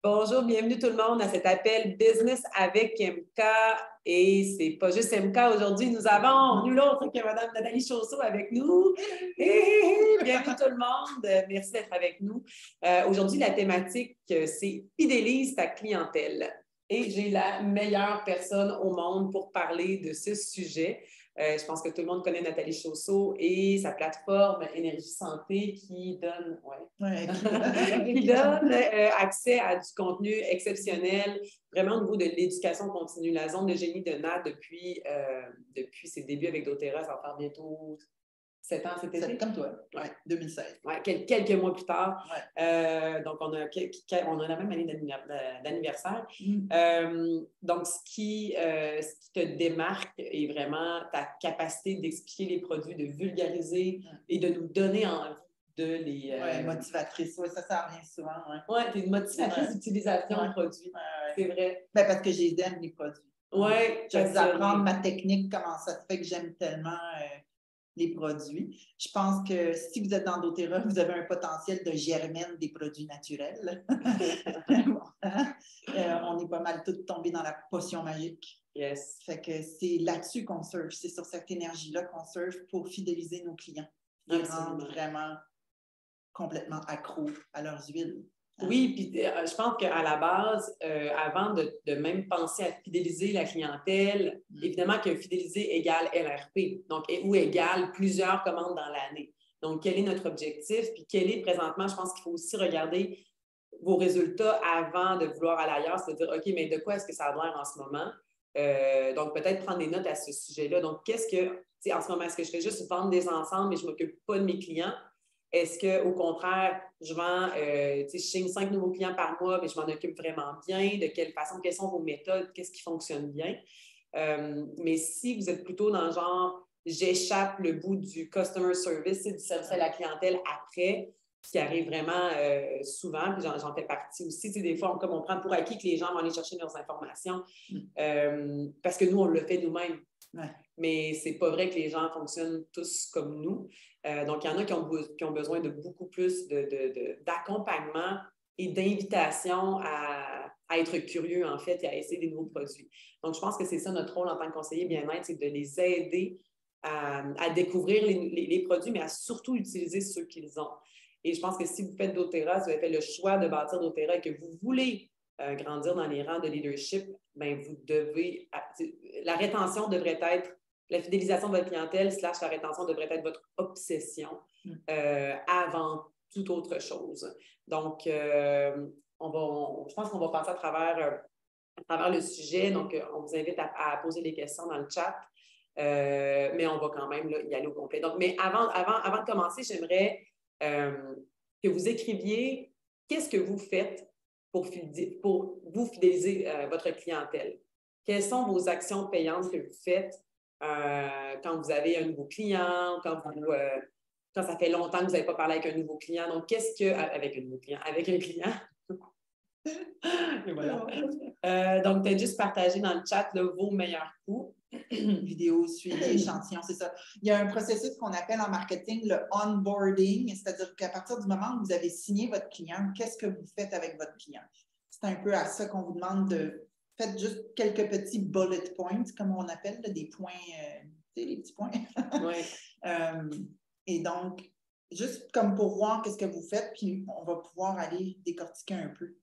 Bonjour, bienvenue tout le monde à cet appel Business avec MK. Et c'est pas juste MK aujourd'hui, nous avons nul autre que Mme Nathalie Chausseau avec nous. Bienvenue tout le monde, merci d'être avec nous. Aujourd'hui, la thématique, c'est fidélise ta clientèle. Et j'ai la meilleure personne au monde pour parler de ce sujet. Je pense que tout le monde connaît Nathalie Chausseau et sa plateforme Énergie Santé qui donne, qui donne accès à du contenu exceptionnel, vraiment au niveau de l'éducation continue. La zone de génie de Nat depuis ses débuts avec doTERRA, ça va faire bientôt 7 ans cet été. Comme toi, oui, 2016. Ouais, quelques mois plus tard. Ouais. Donc, on a la même année d'anniversaire. Donc, ce qui te démarque est vraiment ta capacité d'expliquer les produits, de vulgariser et de nous donner envie de les... Oui, motivatrice. Oui, ça revient souvent. Oui, tu es une motivatrice d'utilisation de produits. C'est vrai. Ben, parce que j'aime les produits. Oui. Je vais vous apprendre ma technique, comment ça se fait que j'aime tellement... les produits. Je pense que si vous êtes dans doTERRA, vous avez un potentiel de germaine des produits naturels. On est pas mal tous tombés dans la potion magique. Yes. Fait que c'est là-dessus qu'on surfe. C'est sur cette énergie-là qu'on surfe pour fidéliser nos clients. Les rendre vraiment complètement accros à leurs huiles. Oui, puis je pense qu'à la base, avant de même penser à fidéliser la clientèle, évidemment que fidéliser égale LRP, donc ou égale plusieurs commandes dans l'année. Donc, quel est notre objectif? Puis quel est présentement, je pense qu'il faut aussi regarder vos résultats avant de vouloir aller ailleurs, c'est-à-dire, OK, mais de quoi est-ce que ça a l'air en ce moment? Donc, peut-être prendre des notes à ce sujet-là. Donc, qu'est-ce que, tu sais, en ce moment, est-ce que je fais juste vendre des ensembles et je ne m'occupe pas de mes clients? Est-ce qu'au contraire, je vends, je signe 5 nouveaux clients par mois, mais je m'en occupe vraiment bien? De quelle façon? Quelles sont vos méthodes? Qu'est-ce qui fonctionne bien? Mais si vous êtes plutôt dans le genre, j'échappe le bout du customer service, du service à la clientèle après, ce qui arrive vraiment souvent, puis j'en fais partie aussi. Des fois, comme on prend pour acquis que les gens vont aller chercher leurs informations parce que nous, on le fait nous-mêmes. Ouais. Mais c'est pas vrai que les gens fonctionnent tous comme nous. Donc, il y en a qui ont besoin de beaucoup plus d'accompagnement et d'invitation à être curieux, en fait, et à essayer des nouveaux produits. Donc, je pense que c'est ça notre rôle en tant que conseiller bien-être, c'est de les aider à découvrir les produits, mais à surtout utiliser ceux qu'ils ont. Et je pense que si vous faites doTERRA, si vous avez fait le choix de bâtir doTERRA et que vous voulez grandir dans les rangs de leadership, bien, vous devez... La rétention devrait être... La fidélisation de votre clientèle / la rétention devrait être votre obsession avant toute autre chose. Donc, je pense qu'on va passer à travers le sujet. Donc, on vous invite à poser des questions dans le chat. Mais on va quand même là, y aller au complet. Donc, mais avant de commencer, j'aimerais que vous écriviez qu'est-ce que vous faites pour vous fidéliser votre clientèle. Quelles sont vos actions payantes que vous faites quand vous avez un nouveau client, quand ça fait longtemps que vous n'avez pas parlé avec un nouveau client. Donc, avec un nouveau client, avec un client. Et voilà. Donc, peut-être juste partager dans le chat là, vos meilleurs coups. Vidéo, suivi, échantillon, c'est ça. Il y a un processus qu'on appelle en marketing le onboarding, c'est-à-dire qu'à partir du moment où vous avez signé votre client, qu'est-ce que vous faites avec votre client? C'est un peu à ça qu'on vous demande de faire juste quelques petits bullet points, comme on appelle, là, des points, tu sais, les petits points. Oui. Et donc, juste comme pour voir qu'est-ce que vous faites, puis on va pouvoir aller décortiquer un peu.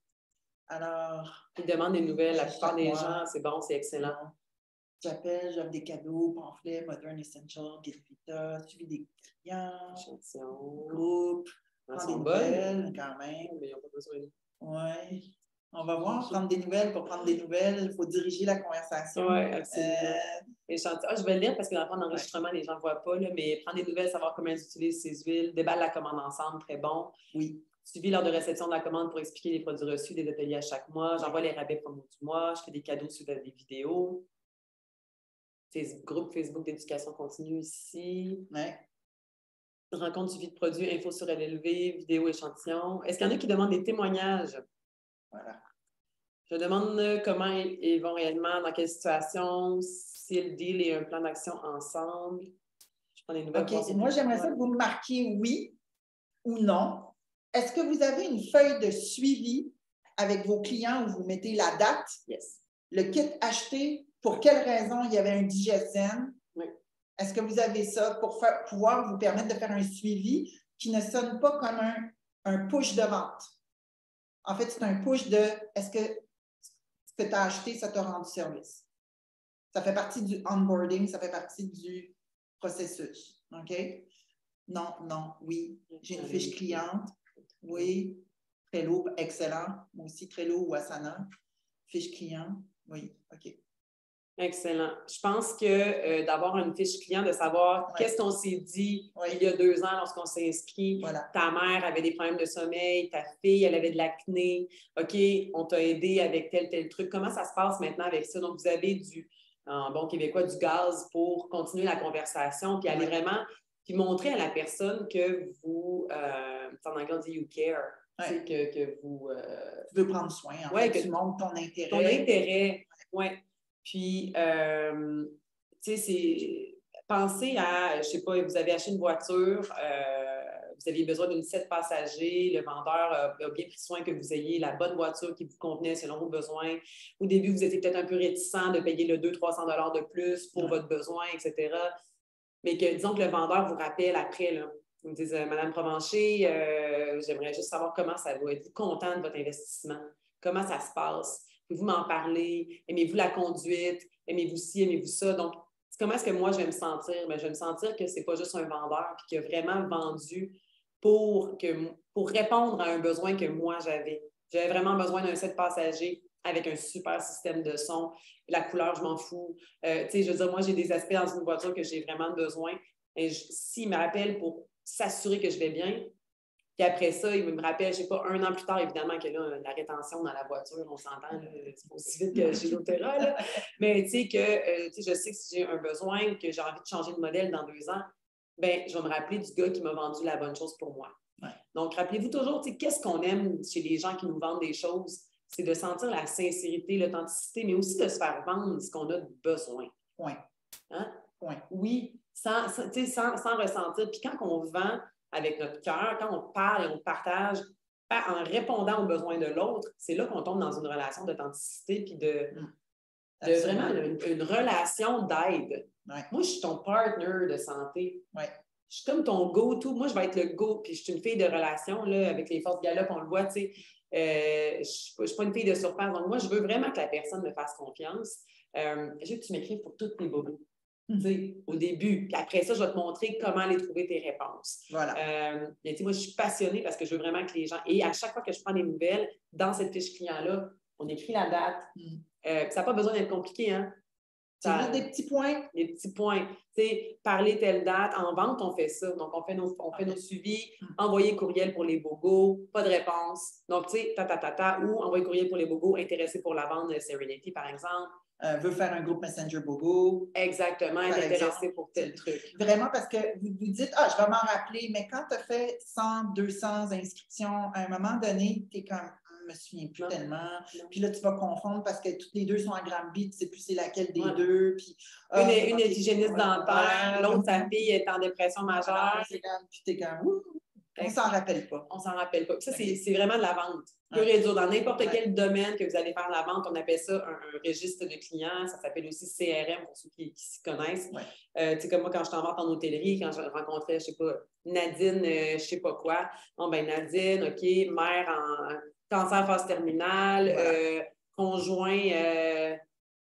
Alors... Ils demandent des nouvelles. La plupart des gens, c'est bon, c'est excellent. J'appelle, j'offre des cadeaux, pamphlets, Modern Essential, Get Vita, suivi des clients, groupe, prendre des nouvelles quand même. Mais ils n'ont pas besoin de... Oui. On va voir, prendre des nouvelles. Pour prendre des nouvelles, il faut diriger la conversation. Oui, absolument. Je vais le lire parce que dans le fond d'enregistrement, les gens ne voient pas, là, mais prendre des nouvelles, savoir comment ils utilisent ces huiles, déballe la commande ensemble, très bon. Oui. Suivi lors de réception de la commande pour expliquer les produits reçus, des ateliers à chaque mois. J'envoie les rabais promo du mois. Je fais des cadeaux sur des vidéos. Groupe Facebook d'éducation continue ici. Ouais. Rencontre suivi de produits, info sur LLV, vidéo échantillon. Est-ce qu'il y en a qui demandent des témoignages? Voilà. Je demande comment ils vont réellement, dans quelle situation, si le deal et un plan d'action ensemble. Je prends des nouvelles. OK. Moi, j'aimerais ça que vous me marquiez oui ou non. Est-ce que vous avez une feuille de suivi avec vos clients où vous mettez la date, Yes. le kit acheté, pour quelle raison il y avait un Digestion? Oui. Est-ce que vous avez ça pour pouvoir vous permettre de faire un suivi qui ne sonne pas comme un push de vente? En fait, c'est un push de est-ce que ce que tu as acheté, ça t'a rendu service? Ça fait partie du onboarding, ça fait partie du processus. OK? Non, non, oui. J'ai une fiche cliente. Oui. Trello, excellent. Moi aussi, Trello ou Asana. Fiche client. Oui, OK. Excellent. Je pense que d'avoir une fiche client, de savoir qu'est-ce qu'on s'est dit il y a 2 ans lorsqu'on s'est inscrit. Voilà. Ta mère avait des problèmes de sommeil, ta fille, elle avait de l'acné. OK, on t'a aidé avec tel truc. Comment ça se passe maintenant avec ça? Donc, vous avez en bon québécois, du gaz pour continuer la conversation, puis aller vraiment, puis montrer à la personne que vous, en anglais, on dit you care. Ouais. Que vous... tu veux prendre soin, en fait, tu montres ton intérêt. Ton intérêt, oui. Puis, tu sais, c'est... Pensez à, je sais pas, vous avez acheté une voiture, vous aviez besoin d'une 7 passagers, le vendeur a bien pris soin que vous ayez la bonne voiture qui vous convenait selon vos besoins. Au début, vous étiez peut-être un peu réticent de payer le 200-300 $ de plus pour votre besoin, etc. Mais que, disons que le vendeur vous rappelle après, là, vous me dites, Madame Provencher, j'aimerais juste savoir comment ça va. Êtes-vous content de votre investissement? Comment ça se passe? Pouvez-vous m'en parler? Aimez-vous la conduite? Aimez-vous ci? Aimez-vous ça? Donc, comment est-ce que moi, je vais me sentir? Bien, je vais me sentir que ce n'est pas juste un vendeur puis qu'il a vraiment vendu pour répondre à un besoin que moi, j'avais. J'avais vraiment besoin d'un 7 passagers avec un super système de son. La couleur, je m'en fous. Tu sais, je veux dire, moi, j'ai des aspects dans une voiture que j'ai vraiment besoin. Et s'il me rappelle pour s'assurer que je vais bien, puis après ça, il me rappelle, je ne sais pas, 1 an plus tard, évidemment, que là, la rétention dans la voiture, on s'entend, c'est pas aussi vite que chez l'Otera, là. Mais tu sais que je sais que si j'ai un besoin, que j'ai envie de changer de modèle dans 2 ans, bien, je vais me rappeler du gars qui m'a vendu la bonne chose pour moi. Ouais. Donc, rappelez-vous toujours, tu sais, qu'est-ce qu'on aime chez les gens qui nous vendent des choses? C'est de sentir la sincérité, l'authenticité, mais aussi de se faire vendre ce qu'on a besoin. Point. Hein? Point. Oui, sans ressentir. Puis quand on vend avec notre cœur, quand on parle et on partage, en répondant aux besoins de l'autre, c'est là qu'on tombe dans une relation d'authenticité puis de vraiment une relation d'aide. Ouais. Moi, je suis ton partner de santé. Ouais. Je suis comme ton go-to. Moi, je vais être le go. Puis je suis une fille de relation, là, avec les forces Gallup, on le voit, tu sais. Je ne suis pas une fille de surface. Donc, moi, je veux vraiment que la personne me fasse confiance. Je veux que tu m'écrives pour toutes tes bobos. Au début. Puis après ça, je vais te montrer comment aller trouver tes réponses. Voilà. Mais moi, je suis passionnée parce que je veux vraiment que les gens... Et à chaque fois que je prends des nouvelles, dans cette fiche client-là, on écrit la date. Ça n'a pas besoin d'être compliqué, hein? C'est juste des petits points. Des petits points. Parler telle date. En vente, on fait ça. Donc, on fait nos suivis. Envoyer courriel pour les bogos. Pas de réponse. Donc, tu sais, ou envoyer courriel pour les bogos. Intéressé pour la vente de Serenity, par exemple. Veut faire un groupe Messenger Bogo. Exactement, être intéressé pour tel truc. Vraiment, parce que vous vous dites, je vais m'en rappeler, mais quand tu as fait 100, 200 inscriptions, à un moment donné, tu es comme, je me souviens plus tellement. Puis là, tu vas confondre parce que toutes les deux sont à Granby, tu ne sais plus c'est laquelle des deux. Puis, une est hygiéniste dentaire, l'autre, sa fille est en dépression majeure. Puis tu es comme, on s'en rappelle pas. On s'en rappelle pas. Ça, c'est vraiment de la vente. Pur et dur. Dans n'importe quel domaine que vous allez faire la vente, on appelle ça un registre de clients. Ça s'appelle aussi CRM pour ceux qui s'y connaissent. Tu sais, comme moi, quand je suis en vente en hôtellerie, quand je rencontrais, je sais pas, Nadine, je sais pas quoi. Bon, ben Nadine, OK, mère en cancer phase terminale, conjoint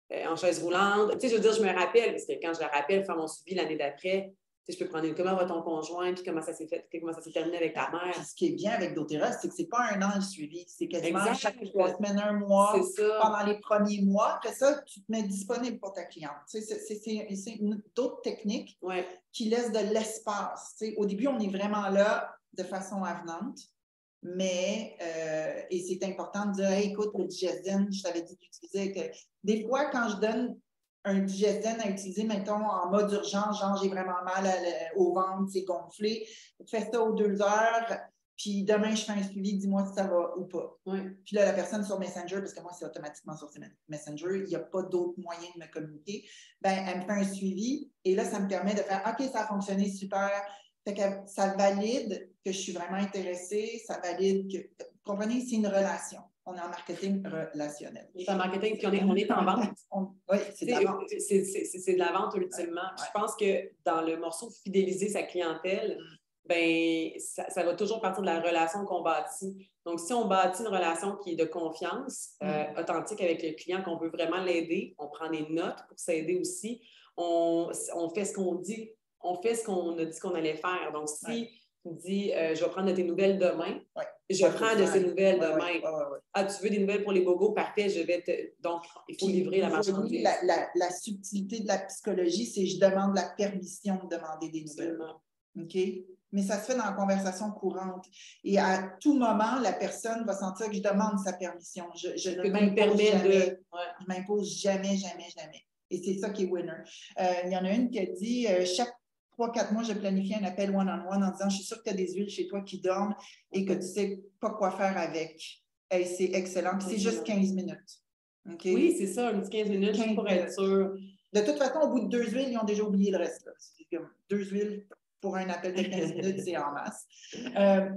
en chaise roulante. Tu sais, je veux dire, je me rappelle, parce que quand je la rappelle, faire mon suivi l'année d'après, je peux prendre comment va ton conjoint, puis comment ça s'est fait, comment ça s'est terminé avec ta mère. Puis ce qui est bien avec doTERRA, c'est que c'est pas un an le suivi, c'est quasiment chaque 3 semaines, 1 mois, pendant les premiers mois. Après ça, tu te mets disponible pour ta cliente. C'est d'autres techniques qui laissent de l'espace. Au début, on est vraiment là de façon avenante, mais et c'est important de dire, hey, écoute, le Digestion, je t'avais dit d'utiliser. Que des fois, quand je donne un Digestion à utiliser, mettons, en mode urgence, genre j'ai vraiment mal au ventre, c'est gonflé. Fais ça aux 2 heures, puis demain, je fais un suivi, dis-moi si ça va ou pas. Puis là, la personne sur Messenger, parce que moi, c'est automatiquement sur Messenger, il n'y a pas d'autre moyen de me communiquer, ben elle me fait un suivi, et là, ça me permet de faire, OK, ça a fonctionné, super. Fait que ça valide que je suis vraiment intéressée, ça valide que, vous comprenez, c'est une relation. On est en marketing relationnel. On est en marketing, puis on est en vente. Oui, c'est de la vente. C'est de la vente ultimement. Ouais. Je pense que dans le morceau de fidéliser sa clientèle, ben, ça va toujours partir de la relation qu'on bâtit. Donc, si on bâtit une relation qui est de confiance, authentique avec le client, qu'on veut vraiment l'aider, on prend des notes pour s'aider aussi, on fait ce qu'on dit, on fait ce qu'on a dit qu'on allait faire. Donc, si tu dis, je vais prendre de tes nouvelles demain, je prends de ces nouvelles demain. Ah, tu veux des nouvelles pour les bogos? Parfait, je vais te... Donc, il faut livrer la marchandise. La subtilité de la psychologie, c'est je demande la permission de demander des nouvelles. OK? Mais ça se fait dans la conversation courante. Et à tout moment, la personne va sentir que je demande sa permission. Je ne m'impose jamais. Je m'impose jamais. Et c'est ça qui est winner. Il y en a une qui a dit, chaque 3-4 mois, je planifie un appel one-on-one en disant, je suis sûre que tu as des huiles chez toi qui dorment et que tu ne sais pas quoi faire avec. Hey, c'est excellent. Puis c'est juste 15 minutes. Okay? Oui, c'est ça, un petit 15 minutes, juste pour être sûr. De toute façon, au bout de 2 huiles, ils ont déjà oublié le reste. C'est comme 2 huiles pour un appel de 15 minutes, c'est en masse.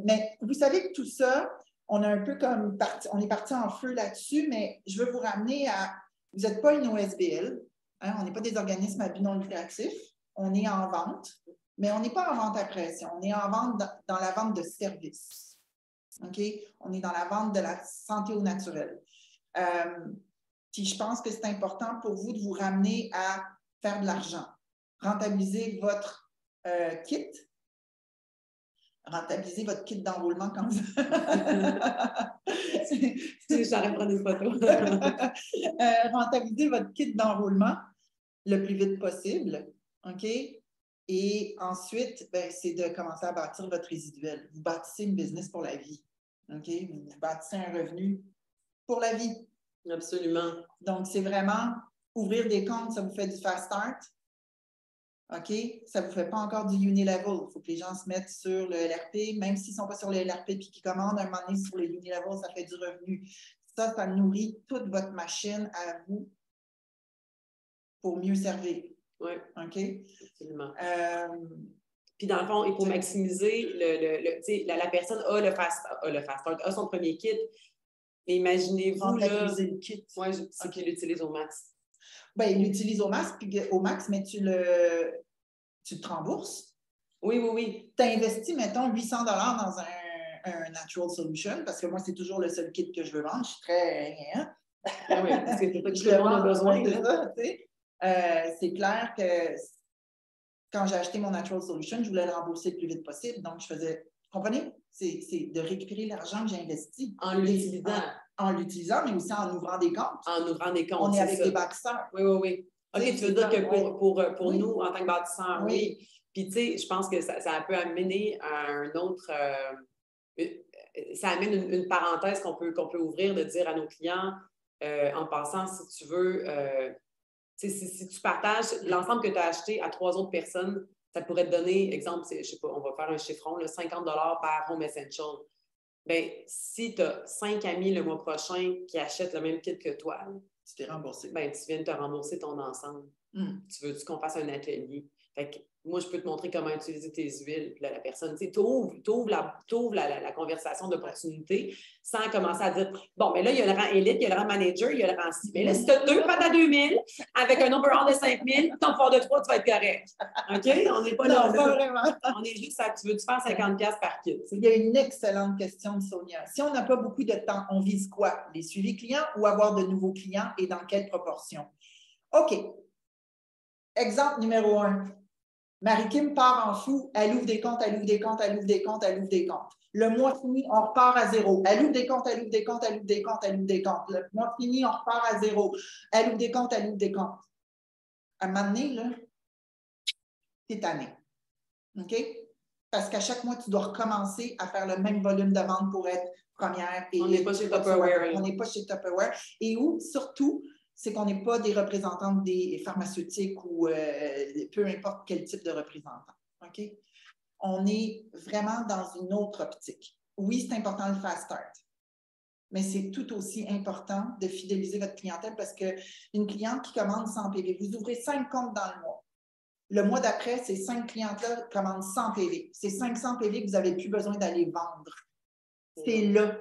Mais vous savez que tout ça, on a un peu comme on est parti en feu là-dessus, mais je veux vous ramener à, vous n'êtes pas une OSBL, hein, on n'est pas des organismes à but non lucratif, on est en vente, mais on n'est pas en vente à pression, on est en vente dans la vente de services. OK? On est dans la vente de la santé au naturel. Puis je pense que c'est important pour vous de vous ramener à faire de l'argent, rentabiliser votre kit. Rentabiliser votre kit d'enrôlement quand vous... J'arrête de prendre une photo. Rentabiliser votre kit d'enrôlement le plus vite possible. OK? Et ensuite, ben, c'est de commencer à bâtir votre résiduel. Vous bâtissez une business pour la vie. OK? Vous bâtissez un revenu pour la vie. Absolument. Donc, c'est vraiment ouvrir des comptes, ça vous fait du fast start. OK? Ça ne vous fait pas encore du unilevel. Il faut que les gens se mettent sur le LRP, même s'ils ne sont pas sur le LRP et qu'ils commandent un moment donné sur le unilevel, ça fait du revenu. Ça nourrit toute votre machine à vous pour mieux servir. Oui. OK? Absolument. Puis dans le fond, il faut maximiser la personne a le fast start, a son premier kit. Imaginez-vous le kit. Oui, c'est qu'il l'utilise au max. Bien, il l'utilise au max, mais tu te rembourses. Oui. Tu investis, mettons, 800 dans un Natural Solution, parce que moi, c'est toujours le seul kit que je veux vendre. Je suis très... Oui, parce que c'est pas que tout le monde a besoin. C'est clair que quand j'ai acheté mon Natural Solution, je voulais le rembourser le plus vite possible. Donc, je faisais... Comprenez? C'est de récupérer l'argent que j'ai investi. En l'utilisant. En l'utilisant, mais aussi en ouvrant des comptes. En ouvrant des comptes. On est avec des bâtisseurs. Oui. OK, tu veux dire que pour oui. nous, en tant que bâtisseurs, oui. Puis, tu sais, je pense que ça peut amener à un autre... ça amène une parenthèse qu'on peut ouvrir, de dire à nos clients, en passant, si tu veux... si tu partages l'ensemble que tu as acheté à 3 autres personnes, ça pourrait te donner, exemple, je ne sais pas, on va faire un chiffron, là, $50 par Home Essential. Bien, si tu as 5 amis le mois prochain qui achètent le même kit que toi, tu t'es remboursé. Bien, tu viens de te rembourser ton ensemble. Tu veux-tu qu'on fasse un atelier? Fait que moi, je peux te montrer comment utiliser tes huiles. Puis là, la personne, tu ouvres la conversation d'opportunité sans commencer à dire, bon, mais là, il y a le rang élite, il y a le rang manager, il y a le rang 6. Mais là, si tu as 2 pattes à 2000 avec un overall de 5000, ton pouvoir de 3, tu vas être correct. OK? On n'est pas là. Non, pas vraiment. On est juste à, tu veux-tu faire 50$ par kit? Il y a une excellente question de Sonia. Si on n'a pas beaucoup de temps, on vise quoi? Les suivis clients ou avoir de nouveaux clients et dans quelle proportion? OK. Exemple numéro 1. Marie-Kim part en fou, elle ouvre des comptes. Le mois fini, on repart à zéro. Elle ouvre des comptes. Le mois fini, on repart à zéro. Elle ouvre des comptes. À un moment donné, là, t'es tanné. OK? Parce qu'à chaque mois, tu dois recommencer à faire le même volume de vente pour être première. On n'est pas chez Tupperware. On n'est pas chez Tupperware. Et où, surtout, c'est qu'on n'est pas des représentants des pharmaceutiques ou peu importe quel type de représentant. OK? On est vraiment dans une autre optique. Oui, c'est important le fast start, mais c'est tout aussi important de fidéliser votre clientèle parce qu'une cliente qui commande 100 PV, vous ouvrez 5 comptes dans le mois. Le mois d'après, ces 5 clientes-là commandent 100 PV. C'est 500 PV que vous n'avez plus besoin d'aller vendre. C'est là.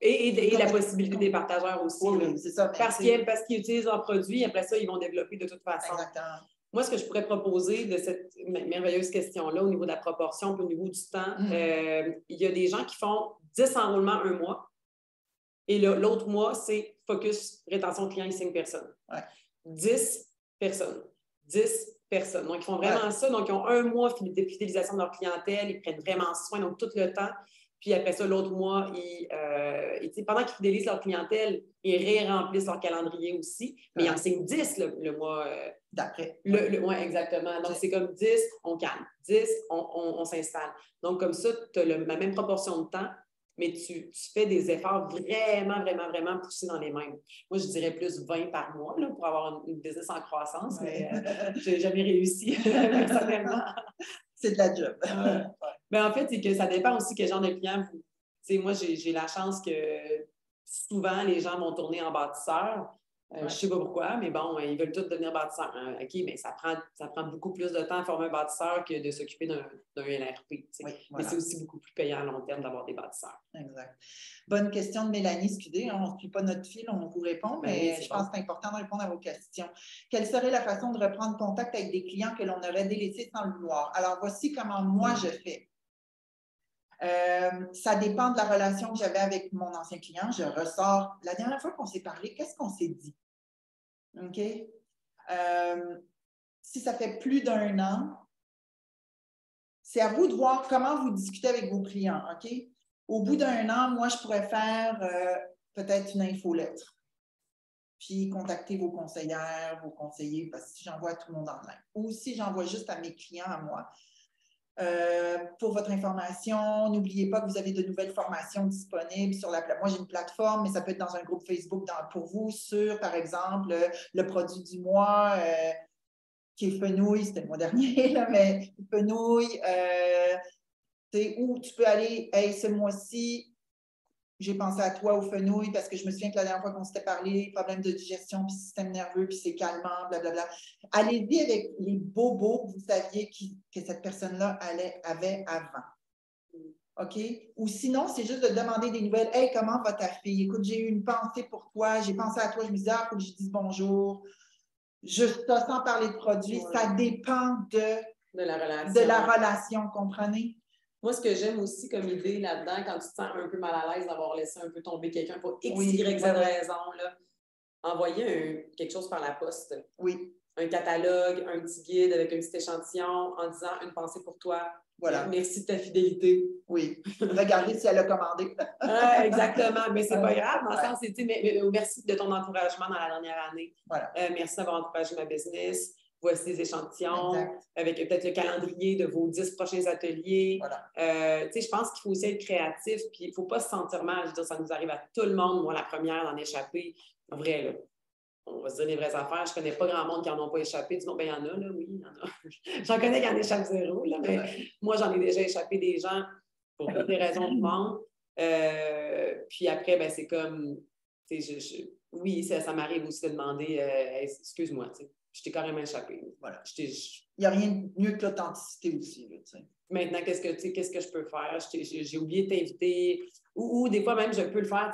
Et la possibilité des partageurs aussi. Oui, c'est ça. Parce qu'ils utilisent leurs produits, après ça, ils vont développer de toute façon. Exactement. Moi, ce que je pourrais proposer de cette merveilleuse question-là, au niveau de la proportion puis au niveau du temps, il y a des gens qui font 10 enrôlements un mois et l'autre mois, c'est focus, rétention client et 5 personnes. 10 personnes. 10 personnes. Donc, ils font vraiment ça. Donc, ils ont un mois de fidélisation de leur clientèle. Ils prennent vraiment soin, donc tout le temps. Puis après ça, l'autre mois, pendant qu'ils fidélisent leur clientèle, ils ré-remplissent leur calendrier aussi. Mais ils en signent 10 le mois d'après. Oui, exactement. Donc, c'est comme 10, on calme. 10, on s'installe. Donc, comme ça, tu as la même proportion de temps, mais tu fais des efforts vraiment, vraiment, vraiment poussés dans les mêmes. Moi, je dirais plus 20 par mois là, pour avoir une business en croissance, mais je n'ai jamais réussi personnellement. C'est de la job. Mais en fait, c'est que ça dépend aussi quel genre de client vous. Moi, j'ai la chance que souvent, les gens vont tourner en bâtisseur. Je ne sais pas pourquoi, mais bon, ils veulent tous devenir bâtisseurs. OK, mais ça prend beaucoup plus de temps à former un bâtisseur que de s'occuper d'un LRP. Oui, voilà. Mais c'est aussi beaucoup plus payant à long terme d'avoir des bâtisseurs. Exact. Bonne question de Mélanie Scudé. On ne suit pas notre fil, on vous répond, mais je pense que c'est important de répondre à vos questions. Quelle serait la façon de reprendre contact avec des clients que l'on aurait délaissés sans le vouloir? Alors, voici comment moi je fais. Ça dépend de la relation que j'avais avec mon ancien client. Je ressors. La dernière fois qu'on s'est parlé, qu'est-ce qu'on s'est dit? OK? Si ça fait plus d'1 an, c'est à vous de voir comment vous discutez avec vos clients. OK? Au bout d'1 an, moi, je pourrais faire peut-être une infolettre. Puis contacter vos conseillères, vos conseillers, parce que si j'envoie à tout le monde en ligne. Ou si j'envoie juste à mes clients, à moi. Pour votre information, n'oubliez pas que vous avez de nouvelles formations disponibles sur la plateforme. Moi, j'ai une plateforme, mais ça peut être dans un groupe Facebook pour vous sur, par exemple, le produit du mois qui est Fenouil, c'était le mois dernier, là, mais Fenouil, c'est où tu peux aller, hey, ce mois-ci, j'ai pensé à toi au Fenouil parce que je me souviens que la dernière fois qu'on s'était parlé, problème de digestion, puis système nerveux, puis c'est calmant, blablabla. Allez-y avec les bobos que vous saviez que cette personne-là avait avant. OK? Ou sinon, c'est juste de demander des nouvelles. Hey, comment va ta fille? Écoute, j'ai eu une pensée pour toi, j'ai pensé à toi, je me disais, il faut que je dise bonjour. Juste ça, sans parler de produit, ça dépend de la relation, comprenez? Moi, ce que j'aime aussi comme idée là-dedans, quand tu te sens un peu mal à l'aise d'avoir laissé un peu tomber quelqu'un pour X, Y, Z raison, là, envoyer quelque chose par la poste. Oui. Un catalogue, un petit guide avec un petit échantillon en disant une pensée pour toi. Voilà. Merci de ta fidélité. Oui. Regardez si elle a commandé. Exactement. Mais c'est pas grave. Dans le sens, mais merci de ton encouragement dans la dernière année. Voilà. Merci d'avoir encouragé ma business. Voici des échantillons avec peut-être le calendrier de vos 10 prochains ateliers. Voilà. Je pense qu'il faut aussi être créatif, puis il ne faut pas se sentir mal. Je veux dire, ça nous arrive à tout le monde, moi, la première, d'en échapper. En vrai, là, on va se dire les vraies affaires. Je ne connais pas grand monde qui n'en ont pas échappé. Dis donc, ben, il y en a, là, oui, il y en a. J'en connais qui en échappent zéro, là, mais moi, j'en ai déjà échappé des gens pour des raisons de manque. Puis après, ben, c'est comme, oui, ça m'arrive aussi de demander, excuse-moi, tu sais. Je t'ai carrément échappé. Voilà. Il n'y a rien de mieux que l'authenticité aussi. Là, maintenant, qu'est-ce que je peux faire? J'ai oublié de t'inviter. Ou des fois même, je peux le faire.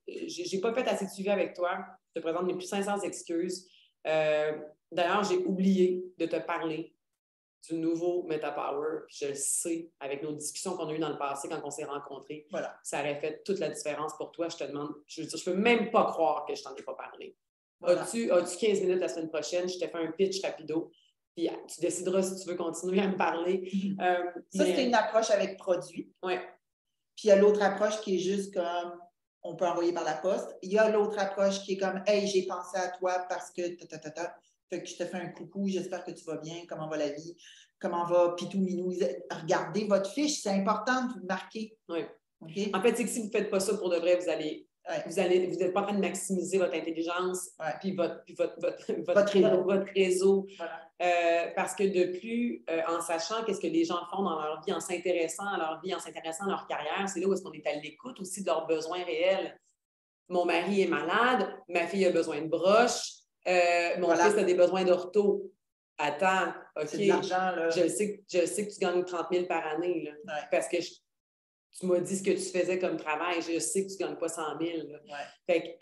J'ai pas fait assez de suivi avec toi. Je te présente mes plus sincères excuses. D'ailleurs, j'ai oublié de te parler du nouveau MetaPower. Je le sais, avec nos discussions qu'on a eues dans le passé quand on s'est rencontrés. Voilà. Ça aurait fait toute la différence pour toi. Je te demande, je peux même pas croire que je t'en ai pas parlé. Voilà. As-tu 15 minutes la semaine prochaine? Je te fais un pitch rapido. Puis tu décideras si tu veux continuer à me parler. Ça, c'est une approche avec produit. Oui. Puis il y a l'autre approche qui est juste comme on peut envoyer par la poste. Il y a l'autre approche qui est comme hey, j'ai pensé à toi parce que Fait que je te fais un coucou, j'espère que tu vas bien, comment va la vie, comment va Pitou Minou. Regardez votre fiche, c'est important de vous marquer. Oui. Okay? En fait, c'est que si vous ne faites pas ça pour de vrai, vous n'êtes pas en train de maximiser votre intelligence puis votre réseau. Voilà. Parce que de plus, en sachant qu'est-ce que les gens font dans leur vie, en s'intéressant à leur vie, en s'intéressant à leur carrière, c'est là où est-ce qu'on est à l'écoute aussi de leurs besoins réels. Mon mari est malade, ma fille a besoin de broches, mon fils a des besoins d'ortho. Attends, OK. C'est de l'argent, là. Je sais que tu gagnes 30 000 par année, là, parce que tu m'as dit ce que tu faisais comme travail, je sais que tu ne gagnes pas 100 000. Là. Fait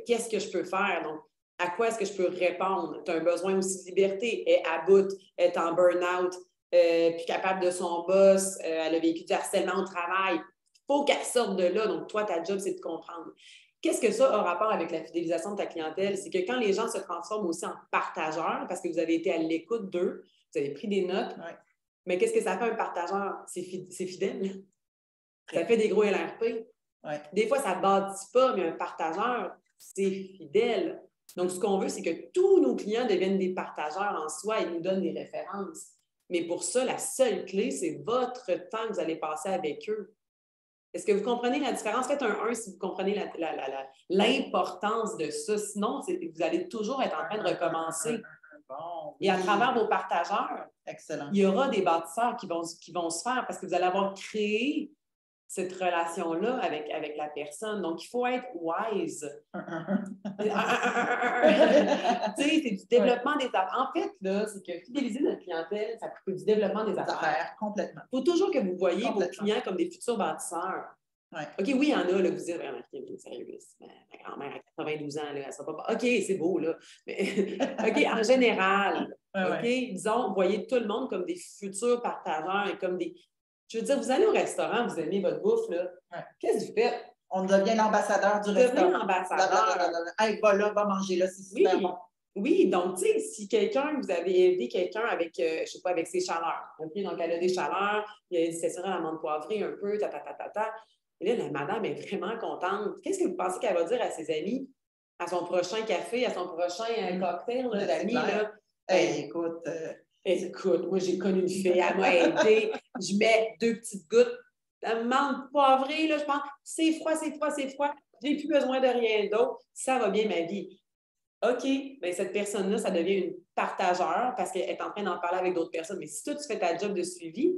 qu'est-ce que je peux faire? Donc, à quoi est-ce que je peux répondre? Tu as un besoin aussi de liberté. Elle est à bout, elle est en burn-out, puis capable de son boss, elle a vécu du harcèlement au travail. Il faut qu'elle sorte de là. Donc, toi, ta job, c'est de comprendre. Qu'est-ce que ça a rapport avec la fidélisation de ta clientèle? C'est que quand les gens se transforment aussi en partageurs, parce que vous avez été à l'écoute d'eux, vous avez pris des notes, mais qu'est-ce que ça fait un partageur? C'est fidèle. Ça fait des gros LRP. Des fois, ça ne bâtit pas, mais un partageur, c'est fidèle. Donc, ce qu'on veut, c'est que tous nos clients deviennent des partageurs en soi et nous donnent des références. Mais pour ça, la seule clé, c'est votre temps que vous allez passer avec eux. Est-ce que vous comprenez la différence? Faites un 1 si vous comprenez l'importance de ça. Sinon, vous allez toujours être en train de recommencer. Et à travers vos partageurs, il y aura des bâtisseurs qui vont se faire parce que vous allez avoir créé cette relation-là avec la personne. Donc, il faut être wise. Tu sais, c'est du développement des affaires. En fait, là, c'est que fidéliser notre clientèle, ça coûte du développement des affaires. Complètement. Il faut toujours que vous voyez vos clients comme des futurs bâtisseurs. OK, oui, il y en a, là, vous dites, sérieux, ma grand-mère a 92 ans, là, elle sera pas... OK, c'est beau, là. Mais, OK, en général, OK, disons, voyez tout le monde comme des futurs partageurs et comme des... Je veux dire, vous allez au restaurant, vous aimez votre bouffe, là. Qu'est-ce que vous faites? On devient l'ambassadeur du restaurant. Devenez l'ambassadeur. Hey, va là, va manger là, c'est super bon. Oui, donc, tu sais, si vous avez aidé quelqu'un avec, je sais pas, avec ses chaleurs, OK, donc elle a des chaleurs, il y a c'est la l'amande poivrée un peu, Et là, la madame est vraiment contente. Qu'est-ce que vous pensez qu'elle va dire à ses amis, à son prochain café, à son prochain cocktail d'amis, là? Hey, écoute... Écoute, moi, j'ai connu une fille, elle m'a aidée. Je mets 2 petites gouttes d'amande poivrée, là, je pense, c'est froid. J'ai plus besoin de rien d'autre. Ça va bien, ma vie. OK, bien, cette personne-là, ça devient une partageur parce qu'elle est en train d'en parler avec d'autres personnes. Mais si toi, tu fais ta job de suivi,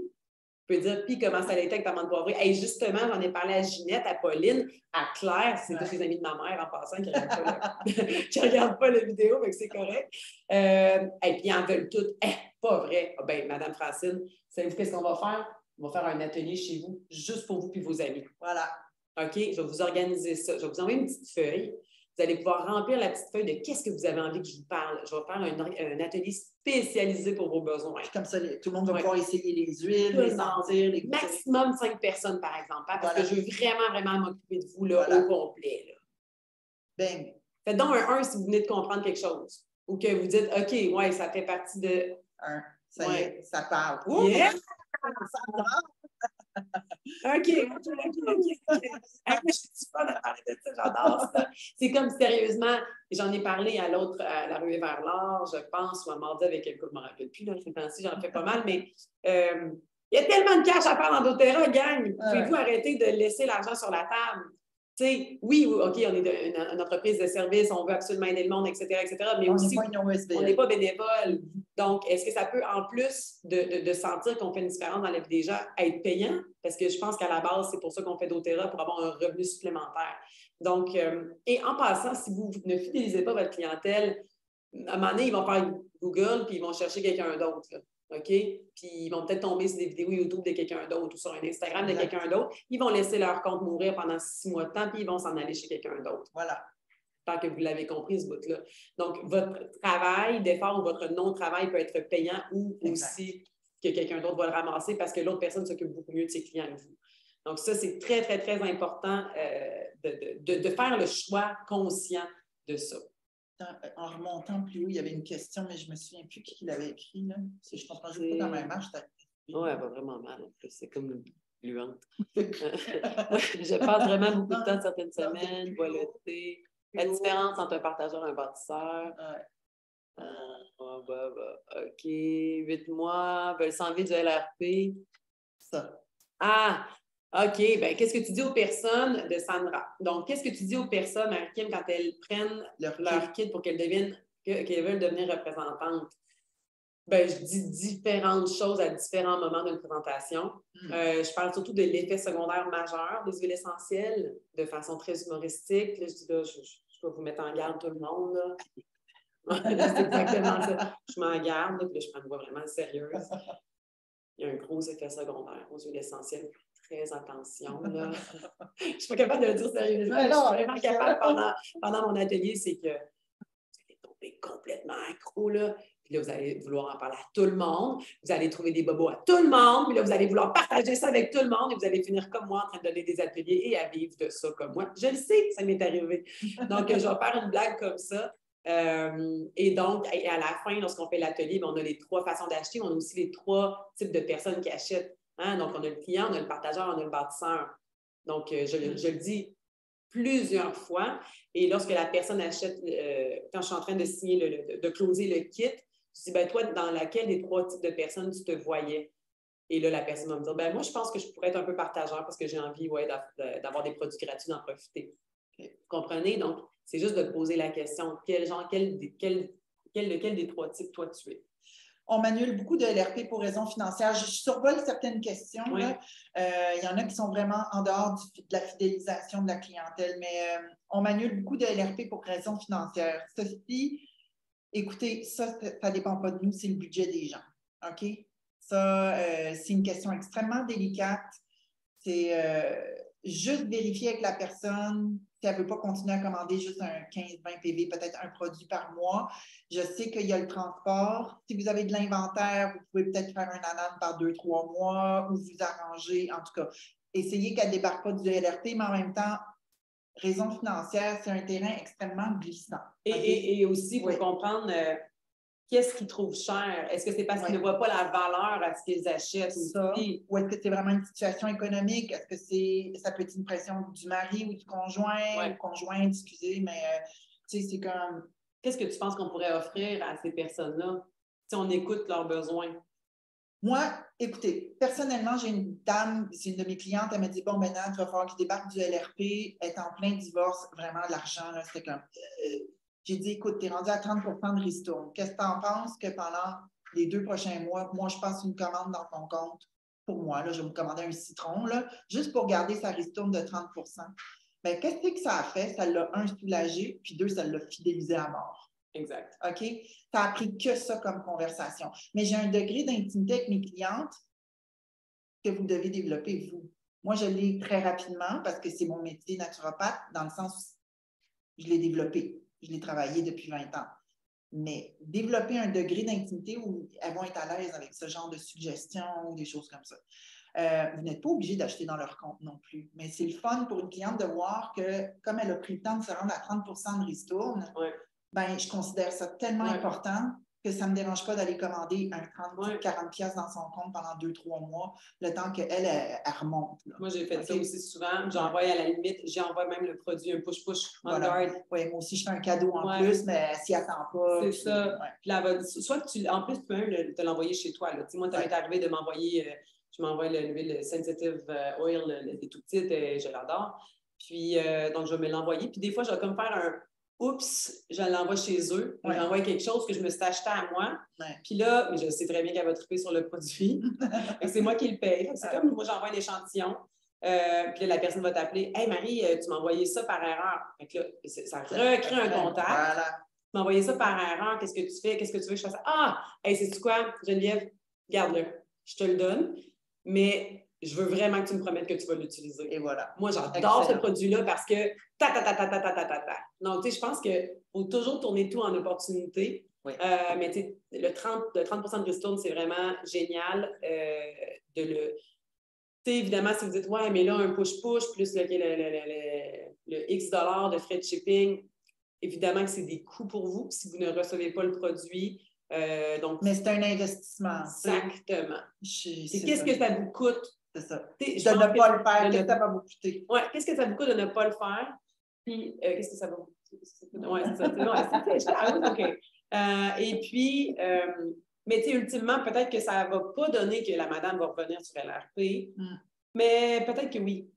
tu peux dire, puis comment ça a été avec ta amande poivrée? Hey, justement, j'en ai parlé à Ginette, à Pauline, à Claire, c'est tous les amis de ma mère en passant qui ne regardent pas la vidéo, mais c'est correct. Et puis, ils en veulent toutes. Pas vrai. Ah, ben, Madame Francine, savez-vous qu'est-ce qu'on va faire? On va faire un atelier chez vous, juste pour vous et vos amis. Voilà. OK, je vais vous organiser ça. Je vais vous envoyer une petite feuille. Vous allez pouvoir remplir la petite feuille de qu'est-ce que vous avez envie que je vous parle. Je vais faire un atelier spécialisé pour vos besoins. Comme ça, tout le monde va pouvoir essayer les huiles, les sentir, les goûter. Maximum 5 personnes, par exemple, hein, parce que je veux vraiment m'occuper de vous là, au complet. Là. Bing. Faites donc un 1 si vous venez de comprendre quelque chose. Ou que vous dites, OK, ouais, ça fait partie de... Ça y est, ça parle. Yeah! OK. Je suis pas de parler de ça, j'adore ça. C'est comme sérieusement, j'en ai parlé à l'autre, à la ruée vers l'or, je pense, ou à mardi avec quelqu'un, je ne me rappelle plus, là, ces temps-ci, j'en fais pas mal, mais il y a tellement de cash à faire dans doTERRA, gang. Pouvez-vous arrêter de laisser l'argent sur la table? T'sais, oui, OK, on est une entreprise de service, on veut absolument aider le monde, etc., mais on aussi, on n'est pas bénévole. Donc, est-ce que ça peut, en plus de sentir qu'on fait une différence dans la vie des gens, être payant? Parce que je pense qu'à la base, c'est pour ça qu'on fait doTERRA, pour avoir un revenu supplémentaire. Donc, et en passant, si vous ne fidélisez pas votre clientèle, à un moment donné, ils vont faire Google puis ils vont chercher quelqu'un d'autre. Là. OK? Puis ils vont peut-être tomber sur des vidéos YouTube de quelqu'un d'autre ou sur un Instagram de quelqu'un d'autre. Ils vont laisser leur compte mourir pendant 6 mois de temps puis ils vont s'en aller chez quelqu'un d'autre. Voilà. Tant que vous l'avez compris, ce bout-là. Donc, votre travail d'effort ou votre non-travail peut être payant ou aussi que quelqu'un d'autre va le ramasser parce que l'autre personne s'occupe beaucoup mieux de ses clients que vous. Donc, ça, c'est très, très, très important de faire le choix conscient de ça. En remontant plus haut, il y avait une question, mais je ne me souviens plus qui l'avait écrit. Là. Je comprends juste pas dans ma marche. Oui, elle va vraiment mal. C'est comme gluante. Je passe vraiment beaucoup de temps certaines semaines, bois le thé. La différence entre un partageur et un bâtisseur. OK. 8 mois, veulent s'enlever du LRP. Ça. Ah! OK. Bien, qu'est-ce que tu dis aux personnes de Sandra? Donc, qu'est-ce que tu dis aux personnes, Marie-Kim, quand elles prennent leur kit pour qu'elles veulent devenir représentantes? Bien, je dis différentes choses à différents moments d'une présentation. Je parle surtout de l'effet secondaire majeur des huiles essentielles de façon très humoristique. Là, je dis, là, je vais vous mettre en garde tout le monde. Là. C'est exactement ça. Je m'en garde, puis là, je prends une voix vraiment sérieuse. Il y a un gros effet secondaire aux huiles essentielles. très attention, là. Je ne suis pas capable de le dire sérieusement. Mais Je non, suis vraiment capable pendant mon atelier, c'est que vous allez tomber complètement accro, là. Puis là, vous allez vouloir en parler à tout le monde. Vous allez trouver des bobos à tout le monde. Puis là, vous allez vouloir partager ça avec tout le monde. Et vous allez finir comme moi en train de donner des ateliers et à vivre de ça comme moi. Je le sais, ça m'est arrivé. Donc, je vais faire une blague comme ça. Et donc, à la fin, lorsqu'on fait l'atelier, on a les 3 façons d'acheter. On a aussi les 3 types de personnes qui achètent. Hein? Donc, on a le client, on a le partageur, on a le bâtisseur. Donc, je le dis plusieurs fois. Et lorsque la personne achète, quand je suis en train de signer, de closer le kit, je dis, ben toi, dans laquelle des 3 types de personnes tu te voyais? Et là, la personne va me dire, ben moi, je pense que je pourrais être un peu partageur parce que j'ai envie d'avoir des produits gratuits, d'en profiter. Vous comprenez? Donc, c'est juste de poser la question, lequel des 3 types, toi, tu es? On manuel beaucoup de LRP pour raisons financières. Je survole certaines questions. Oui. Il y en a qui sont vraiment en dehors de la fidélisation de la clientèle, mais on manuel beaucoup de LRP pour raisons financières. Ceci, écoutez, ça ne dépend pas de nous, c'est le budget des gens. OK? Ça, c'est une question extrêmement délicate. C'est juste vérifier avec la personne si elle ne veut pas continuer à commander juste un 15-20 PV, peut-être un produit par mois. Je sais qu'il y a le transport. Si vous avez de l'inventaire, vous pouvez peut-être faire un anan par 2-3 mois ou vous arranger. En tout cas, essayez qu'elle ne débarque pas du LRP, mais en même temps, raison financière, c'est un terrain extrêmement glissant. Et aussi, il faut comprendre qu'est-ce qu'ils trouvent cher. Est-ce que c'est parce qu'ils ne voient pas la valeur à ce qu'ils achètent aussi? Ou est-ce que c'est vraiment une situation économique? Est-ce que ça peut être une pression du mari ou du conjoint ou conjointe, excusez, mais tu sais, c'est comme... Qu'est-ce que tu penses qu'on pourrait offrir à ces personnes-là si on écoute leurs besoins? Moi, écoutez, personnellement, j'ai une dame, c'est une de mes clientes, elle m'a dit, bon, maintenant, il va falloir qu'il débarque du LRP, elle est en plein divorce, vraiment, l'argent, là, c'était comme... j'ai dit, écoute, tu es rendu à 30 de ristourne. Qu'est-ce que tu en penses que pendant les 2 prochains mois, moi, je passe une commande dans ton compte pour moi, là, je vais me commander un citron, là, juste pour garder sa ristourne de 30 Bien, qu'est-ce que ça a fait? Ça l'a, soulagé, puis 2, ça l'a fidélisé à mort. Exact. OK? Ça a pris que ça comme conversation. Mais j'ai un degré d'intimité avec mes clientes que vous devez développer, vous. Moi, je l'ai très rapidement parce que c'est mon métier naturopathe, dans le sens où je l'ai développé. Je l'ai travaillé depuis 20 ans. Mais développer un degré d'intimité où elles vont être à l'aise avec ce genre de suggestions ou des choses comme ça. Vous n'êtes pas obligé d'acheter dans leur compte non plus. Mais c'est le fun pour une cliente de voir que, comme elle a pris le temps de se rendre à 30 de ristourne, ben, je considère ça tellement important que ça ne me dérange pas d'aller commander un 30-40$ dans son compte pendant 2-3 mois, le temps qu'elle elle remonte. Là. Moi, j'ai fait ça aussi souvent. J'envoie à la limite, j'envoie même le produit, un push-push on guard. Oui, moi aussi, je fais un cadeau en plus, mais elle s'y attend pas. C'est ça. Puis là, soit que en plus, tu peux même te l'envoyer chez toi. Là. Moi, ça m'est arrivé de m'envoyer, je m'envoie l'huile Sensitive Oil, des tout petites, je l'adore. Puis, donc, je vais me l'envoyer. Puis des fois, je vais comme faire un oups, je l'envoie chez eux. J'envoie quelque chose que je me suis acheté à moi. Puis là, mais je sais très bien qu'elle va triper sur le produit. C'est moi qui le paye. C'est comme moi, j'envoie un échantillon. Puis là, la personne va t'appeler. Hey Marie, tu m'as envoyé ça par erreur. Fait que là, ça recrée un contact. Voilà. Tu m'as envoyé ça par erreur. Qu'est-ce que tu fais? Qu'est-ce que tu veux que je fasse? Ah, hey, sais-tu quoi, Geneviève? Garde-le. Je te le donne. Mais je veux vraiment que tu me promettes que tu vas l'utiliser. Et voilà. Moi, j'adore ce produit-là parce que Donc, tu sais, je pense qu'il faut toujours tourner tout en opportunité. Mais tu sais, le 30 de ristourne, c'est vraiment génial de le. Tu sais, évidemment, si vous dites, ouais, mais là, un push-push plus le X $ de frais de shipping, évidemment que c'est des coûts pour vous si vous ne recevez pas le produit. Mais c'est un investissement. Exactement. Qu'est-ce que ça vous coûte? C'est ça. De ne pas le faire, qu'est-ce que ça va vous coûter? Oui, qu'est-ce que ça vous coûte de ne pas le faire? Puis, qu'est-ce que ça va vous coûter? Oui, c'est ça. OK. Et puis, mais tu sais, ultimement, peut-être que ça ne va pas donner que la madame va revenir sur LRP, mais peut-être que oui.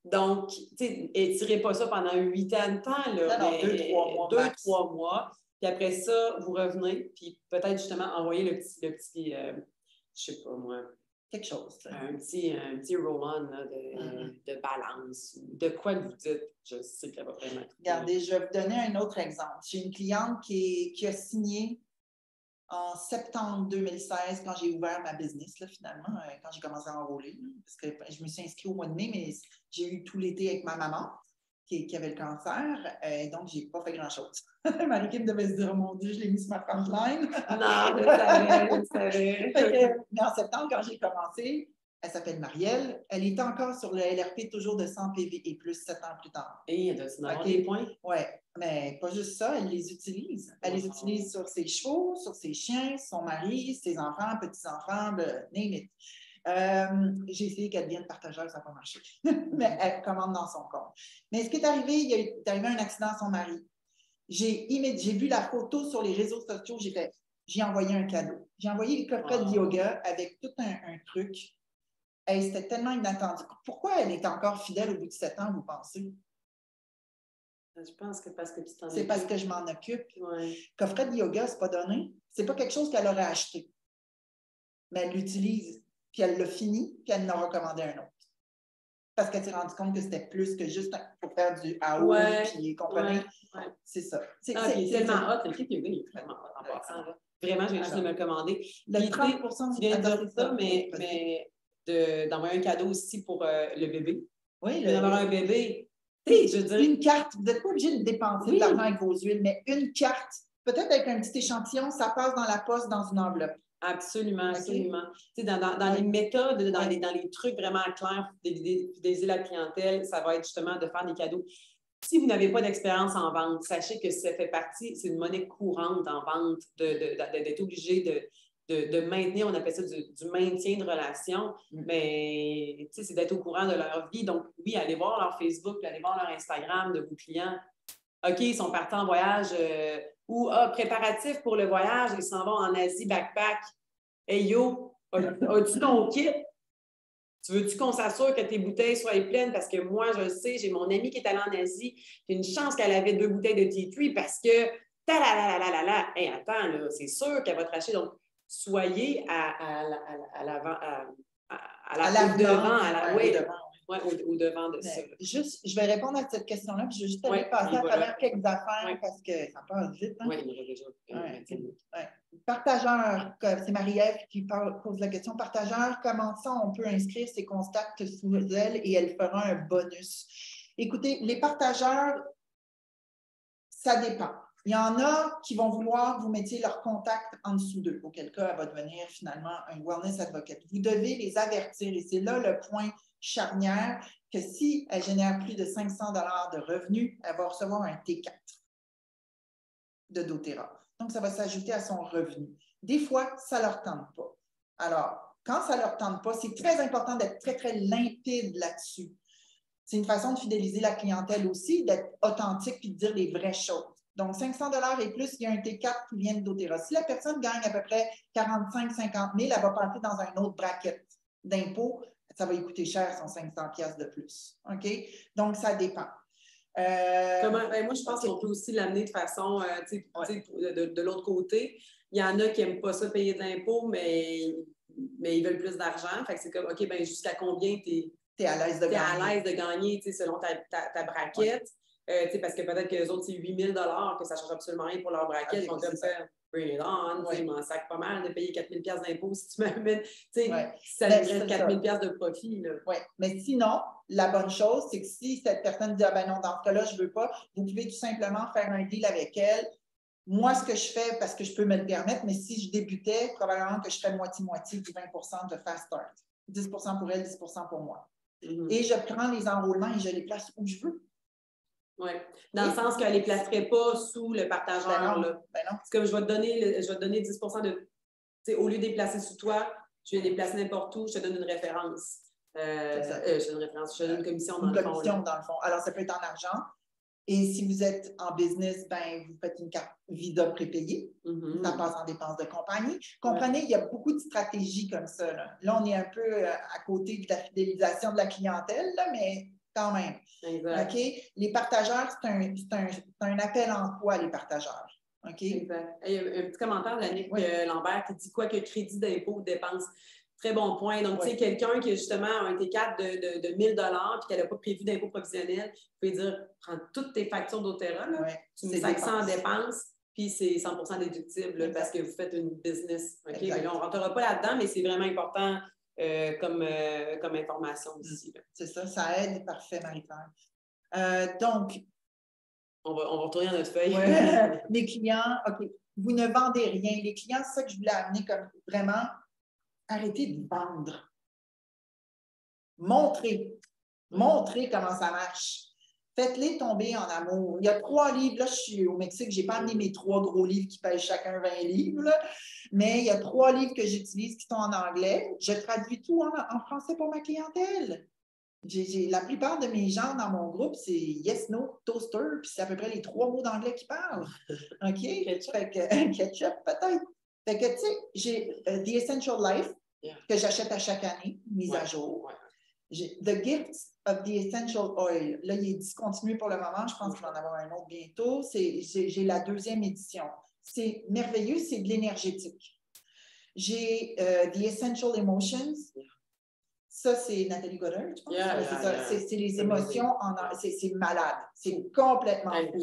Donc, tu sais, étirez pas ça pendant 8 ans de temps, là. Non, 2-3 mois. 2-3 mois. Puis après ça, vous revenez, puis peut-être justement envoyer le petit je sais pas moi, quelque chose. Un petit roll-on de balance. De quoi vous dites? Je sais qu'elle va vraiment. Regardez, je vais vous donner un autre exemple. J'ai une cliente qui a signé en septembre 2016, quand j'ai ouvert ma business, là, finalement, quand j'ai commencé à enrôler. Là, parce que je me suis inscrite au mois de mai, mais j'ai eu tout l'été avec ma maman qui avait le cancer. Donc, je n'ai pas fait grand-chose. Marie-Kim devait se dire, oh mon Dieu, je l'ai mis sur ma frontline. Non, je savais. Mais en septembre, quand j'ai commencé, elle s'appelle Marielle. Elle est encore sur le LRP, toujours de 100 PV et plus 7 ans plus tard. Et elle doit-tu avoir des points? Oui, mais pas juste ça, elle les utilise. Elle les utilise sur ses chevaux, sur ses chiens, son mari, ses enfants, petits-enfants, name it. J'ai essayé qu'elle devienne partageur, ça n'a pas marché. Mais elle commande dans son compte. Mais ce qui est arrivé, il est arrivé un accident à son mari. J'ai vu la photo sur les réseaux sociaux, j'ai envoyé un cadeau. J'ai envoyé le coffret de yoga avec tout un truc. C'était tellement inattendu. Pourquoi elle est encore fidèle au bout de 7 ans, vous pensez? Je pense que parce que tu t'en occupes. C'est parce que je m'en occupe. Ouais. Coffret de yoga, c'est pas donné. C'est pas quelque chose qu'elle aurait acheté. Mais elle l'utilise, puis elle l'a fini, puis elle en a recommandé un autre. Parce qu'elle s'est rendue compte que c'était plus que juste pour faire du AO, puis comprenez? Ouais. C'est ça. C'est tellement hot. Le clip yoga, il est vraiment hot en passant. Vraiment, je viens juste de me le commander. Le 30%, tu viens de dire ça, mais d'envoyer un cadeau aussi pour le bébé. Oui, d'avoir un bébé. Je veux dire, une carte, vous n'êtes pas obligé de dépenser de l'argent avec vos huiles, mais une carte, peut-être avec un petit échantillon, ça passe dans la poste dans une enveloppe. Absolument, absolument. Tu sais, dans les méthodes, dans les trucs vraiment clairs pour fidéliser la clientèle, ça va être justement de faire des cadeaux. Si vous n'avez pas d'expérience en vente, sachez que ça fait partie, c'est une monnaie courante en vente, d'être obligé de maintenir, on appelle ça du maintien de relation, mais c'est d'être au courant de leur vie. Donc, oui, allez voir leur Facebook, allez voir leur Instagram de vos clients. OK, ils sont partis en voyage ou préparatifs pour le voyage, ils s'en vont en Asie backpack. Hey yo, as-tu ton kit? Tu veux-tu qu'on s'assure que tes bouteilles soient pleines? Parce que moi, je le sais, j'ai mon amie qui est allée en Asie, j'ai une chance qu'elle avait 2 bouteilles de tea tree parce que hey, attends, là, c'est sûr qu'elle va te racheter. Donc, soyez au devant de ça. Juste, je vais répondre à cette question-là, puis je vais juste aller passer à travers quelques affaires parce que ça passe vite. Hein? Oui, il y aurait déjà. Partageur, c'est Marie-Ève qui pose la question. Partageur, comment ça on peut inscrire ses contacts sous elle et elle fera un bonus? Écoutez, les partageurs, ça dépend. Il y en a qui vont vouloir que vous mettiez leur contact en dessous d'eux, auquel cas elle va devenir finalement un wellness advocate. Vous devez les avertir et c'est là le point charnière que si elle génère plus de 500 $ de revenus, elle va recevoir un T4 de doTERRA. Donc, ça va s'ajouter à son revenu. Des fois, ça ne leur tente pas. Alors, quand ça ne leur tente pas, c'est très important d'être très, très limpide là-dessus. C'est une façon de fidéliser la clientèle aussi, d'être authentique et de dire les vraies choses. Donc, 500 $ et plus, il y a un T4 qui vient de doTERRA. Si la personne gagne à peu près 45 000 50 000, elle va passer dans un autre bracket d'impôt. Ça va lui coûter cher, son 500 $ de plus. OK? Donc, ça dépend. Moi, je pense qu'on peut aussi l'amener de façon, de l'autre côté. Il y en a qui n'aiment pas ça payer de l'impôt, mais ils veulent plus d'argent. Fait que c'est comme, OK, ben jusqu'à combien tu es à l'aise de gagner selon ta braquette. Parce que peut-être que les autres, c'est 8 000 $ que ça ne change absolument rien pour leur braquette. Ils vont comme ça, bring it on. Je m'en sac pas mal de payer 4 000 $ d'impôt si tu m'amènes. Ça lui reste 4 000 $ de profit. Oui, mais sinon, la bonne chose, c'est que si cette personne dit, ah ben non, dans ce cas-là, je ne veux pas, vous pouvez tout simplement faire un deal avec elle. Moi, ce que je fais, parce que je peux me le permettre, mais si je débutais, probablement que je ferais moitié-moitié du 20 % de fast start. 10 % pour elle, 10 % pour moi. Et je prends les enrôlements et je les place où je veux. Oui, dans le sens qu'elle ne les placerait pas sous le partageur. Ben non. C'est comme je vais te donner 10 % de. Au lieu de les placer sous toi, je vais les placer n'importe où, je te donne une référence. Je te donne une commission dans le fond. Une commission dans le fond. Alors, ça peut être en argent. Et si vous êtes en business, ben, vous faites une carte Visa prépayée. Ça passe en dépenses de compagnie. Comprenez, il y a beaucoup de stratégies comme ça. Là on est un peu à côté de la fidélisation de la clientèle, là, mais quand même. Exact. OK? Les partageurs, c'est un appel en quoi, les partageurs? OK? Exact. Il y a un petit commentaire d'Annick Lambert qui dit quoi que crédit d'impôt ou dépense. Très bon point. Donc, tu sais, quelqu'un qui a justement un T4 de 1 000 $ puis qu'elle n'a pas prévu d'impôt provisionnel, vous pouvez dire, prends toutes tes factures doTERRA, tu mets 500 en dépenses, puis c'est 100% déductible là, parce que vous faites une business. OK? Mais là, on ne rentrera pas là-dedans, mais c'est vraiment important comme information aussi. C'est ça, ça aide. Parfait, Marie-Claire. Donc, on va retourner à notre feuille. Ouais, les clients, OK, vous ne vendez rien. Les clients, c'est ça que je voulais amener comme vraiment, arrêtez de vendre. Montrez comment ça marche. Faites-les tomber en amour. Il y a 3 livres, là, je suis au Mexique, je n'ai pas amené mes 3 gros livres qui pèsent chacun 20 livres, là, mais il y a 3 livres que j'utilise qui sont en anglais. Je traduis tout en français pour ma clientèle. La plupart de mes gens dans mon groupe, c'est yes, no, toaster, puis c'est à peu près les 3 mots d'anglais qui parlent. OK? Fait que, ketchup, peut-être. Fait que, tu sais, j'ai The Essential Life, que j'achète à chaque année, mise à jour. J'ai The Gifts of the Essential Oil. Là, il est discontinué pour le moment. Je pense qu'il va en avoir un autre bientôt. J'ai la 2e édition. C'est merveilleux, c'est de l'énergétique. J'ai The Essential Emotions. Ça, c'est Nathalie Goddard, je pense. C'est les émotions, c'est malade. C'est complètement fou.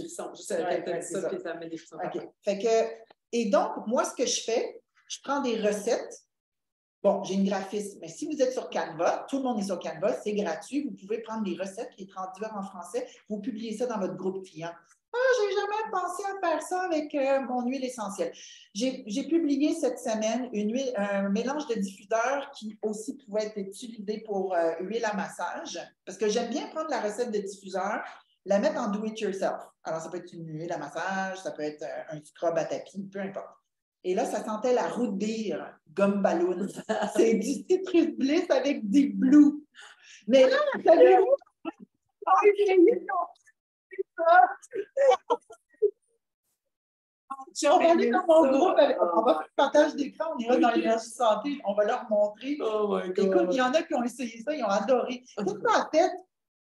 Et donc, moi, ce que je fais, je prends des recettes. Bon, j'ai une graphiste, mais si vous êtes sur Canva, tout le monde est sur Canva, c'est gratuit. Vous pouvez prendre les recettes, les traduire en français, vous publiez ça dans votre groupe client. Ah, j'ai jamais pensé à faire ça avec mon huile essentielle. J'ai publié cette semaine un mélange de diffuseur qui aussi pouvait être utilisé pour huile à massage, parce que j'aime bien prendre la recette de diffuseur, la mettre en do-it-yourself. Alors, ça peut être une huile à massage, ça peut être un scrub à tapis, peu importe. Et là, ça sentait la root beer, gomme ballon. C'est du citrus bliss avec des blues. Mais là, savez-vous? On va aller dans mon groupe, on va faire un partage d'écran, on ira dans l'énergie santé, on va leur montrer. Oh my God. Écoute, il y en a qui ont essayé ça, ils ont adoré. Qu'est-ce qu'on a fait?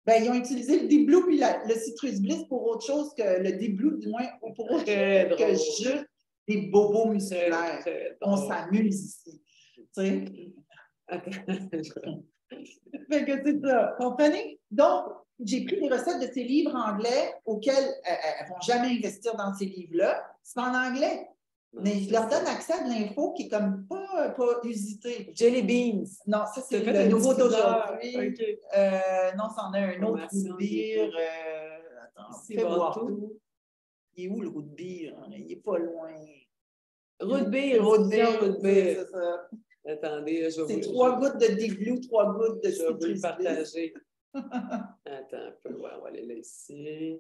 Ben, ils ont utilisé le Deep Blue puis le Citrus Bliss pour autre chose que le Deep Blue, du moins, ou pour autre chose que juste des bobos musculaires. On s'amuse ici. Tu sais? Fait que c'est ça. Comprenez? Donc, j'ai pris des recettes de ces livres anglais auxquels elles ne vont jamais investir dans ces livres-là. C'est en anglais. Mais je leur donne accès à de l'info qui est comme pas usité. Jelly beans. Non, ça, c'est le nouveau d'aujourd'hui. Okay. Non, c'en a un autre root beer. Attends, fais voir tout. Il est où le root beer? Il n'est pas loin. Root beer, c'est ça. Attendez, je vais c'est 3 gouttes de déglou, 3 gouttes de citrus. Je vais vous le partager. Attends un peu, ouais, on va aller là ici.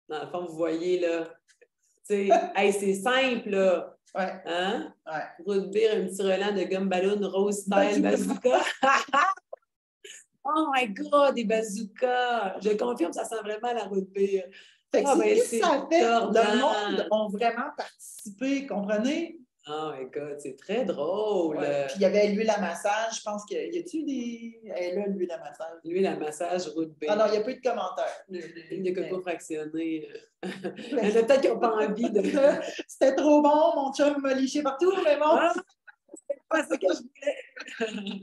Dans le fond, vous voyez là, tu sais, hey, c'est simple là. Ouais. Hein? Ouais. Root beer, un petit relent de gomme ballon rose style bazooka. Oh my God, des bazookas! Je confirme, ça sent vraiment la root beer. Fait que c'est ça fait. Le monde ont vraiment participé, comprenez? Oh my God, c'est très drôle. Ouais. Puis il y avait l'huile à massage, je pense qu'il y a-tu des. Elle est là, l'huile à massage. L'huile à massage, root beer. Ah non, il n'y a pas eu de commentaires. L'huile de coco fractionnée. Il y en a peut-être qui n'ont pas envie de. C'était trop bon, mon chum m'a liché partout, mais bon. Ah, c'est pas ce que je voulais.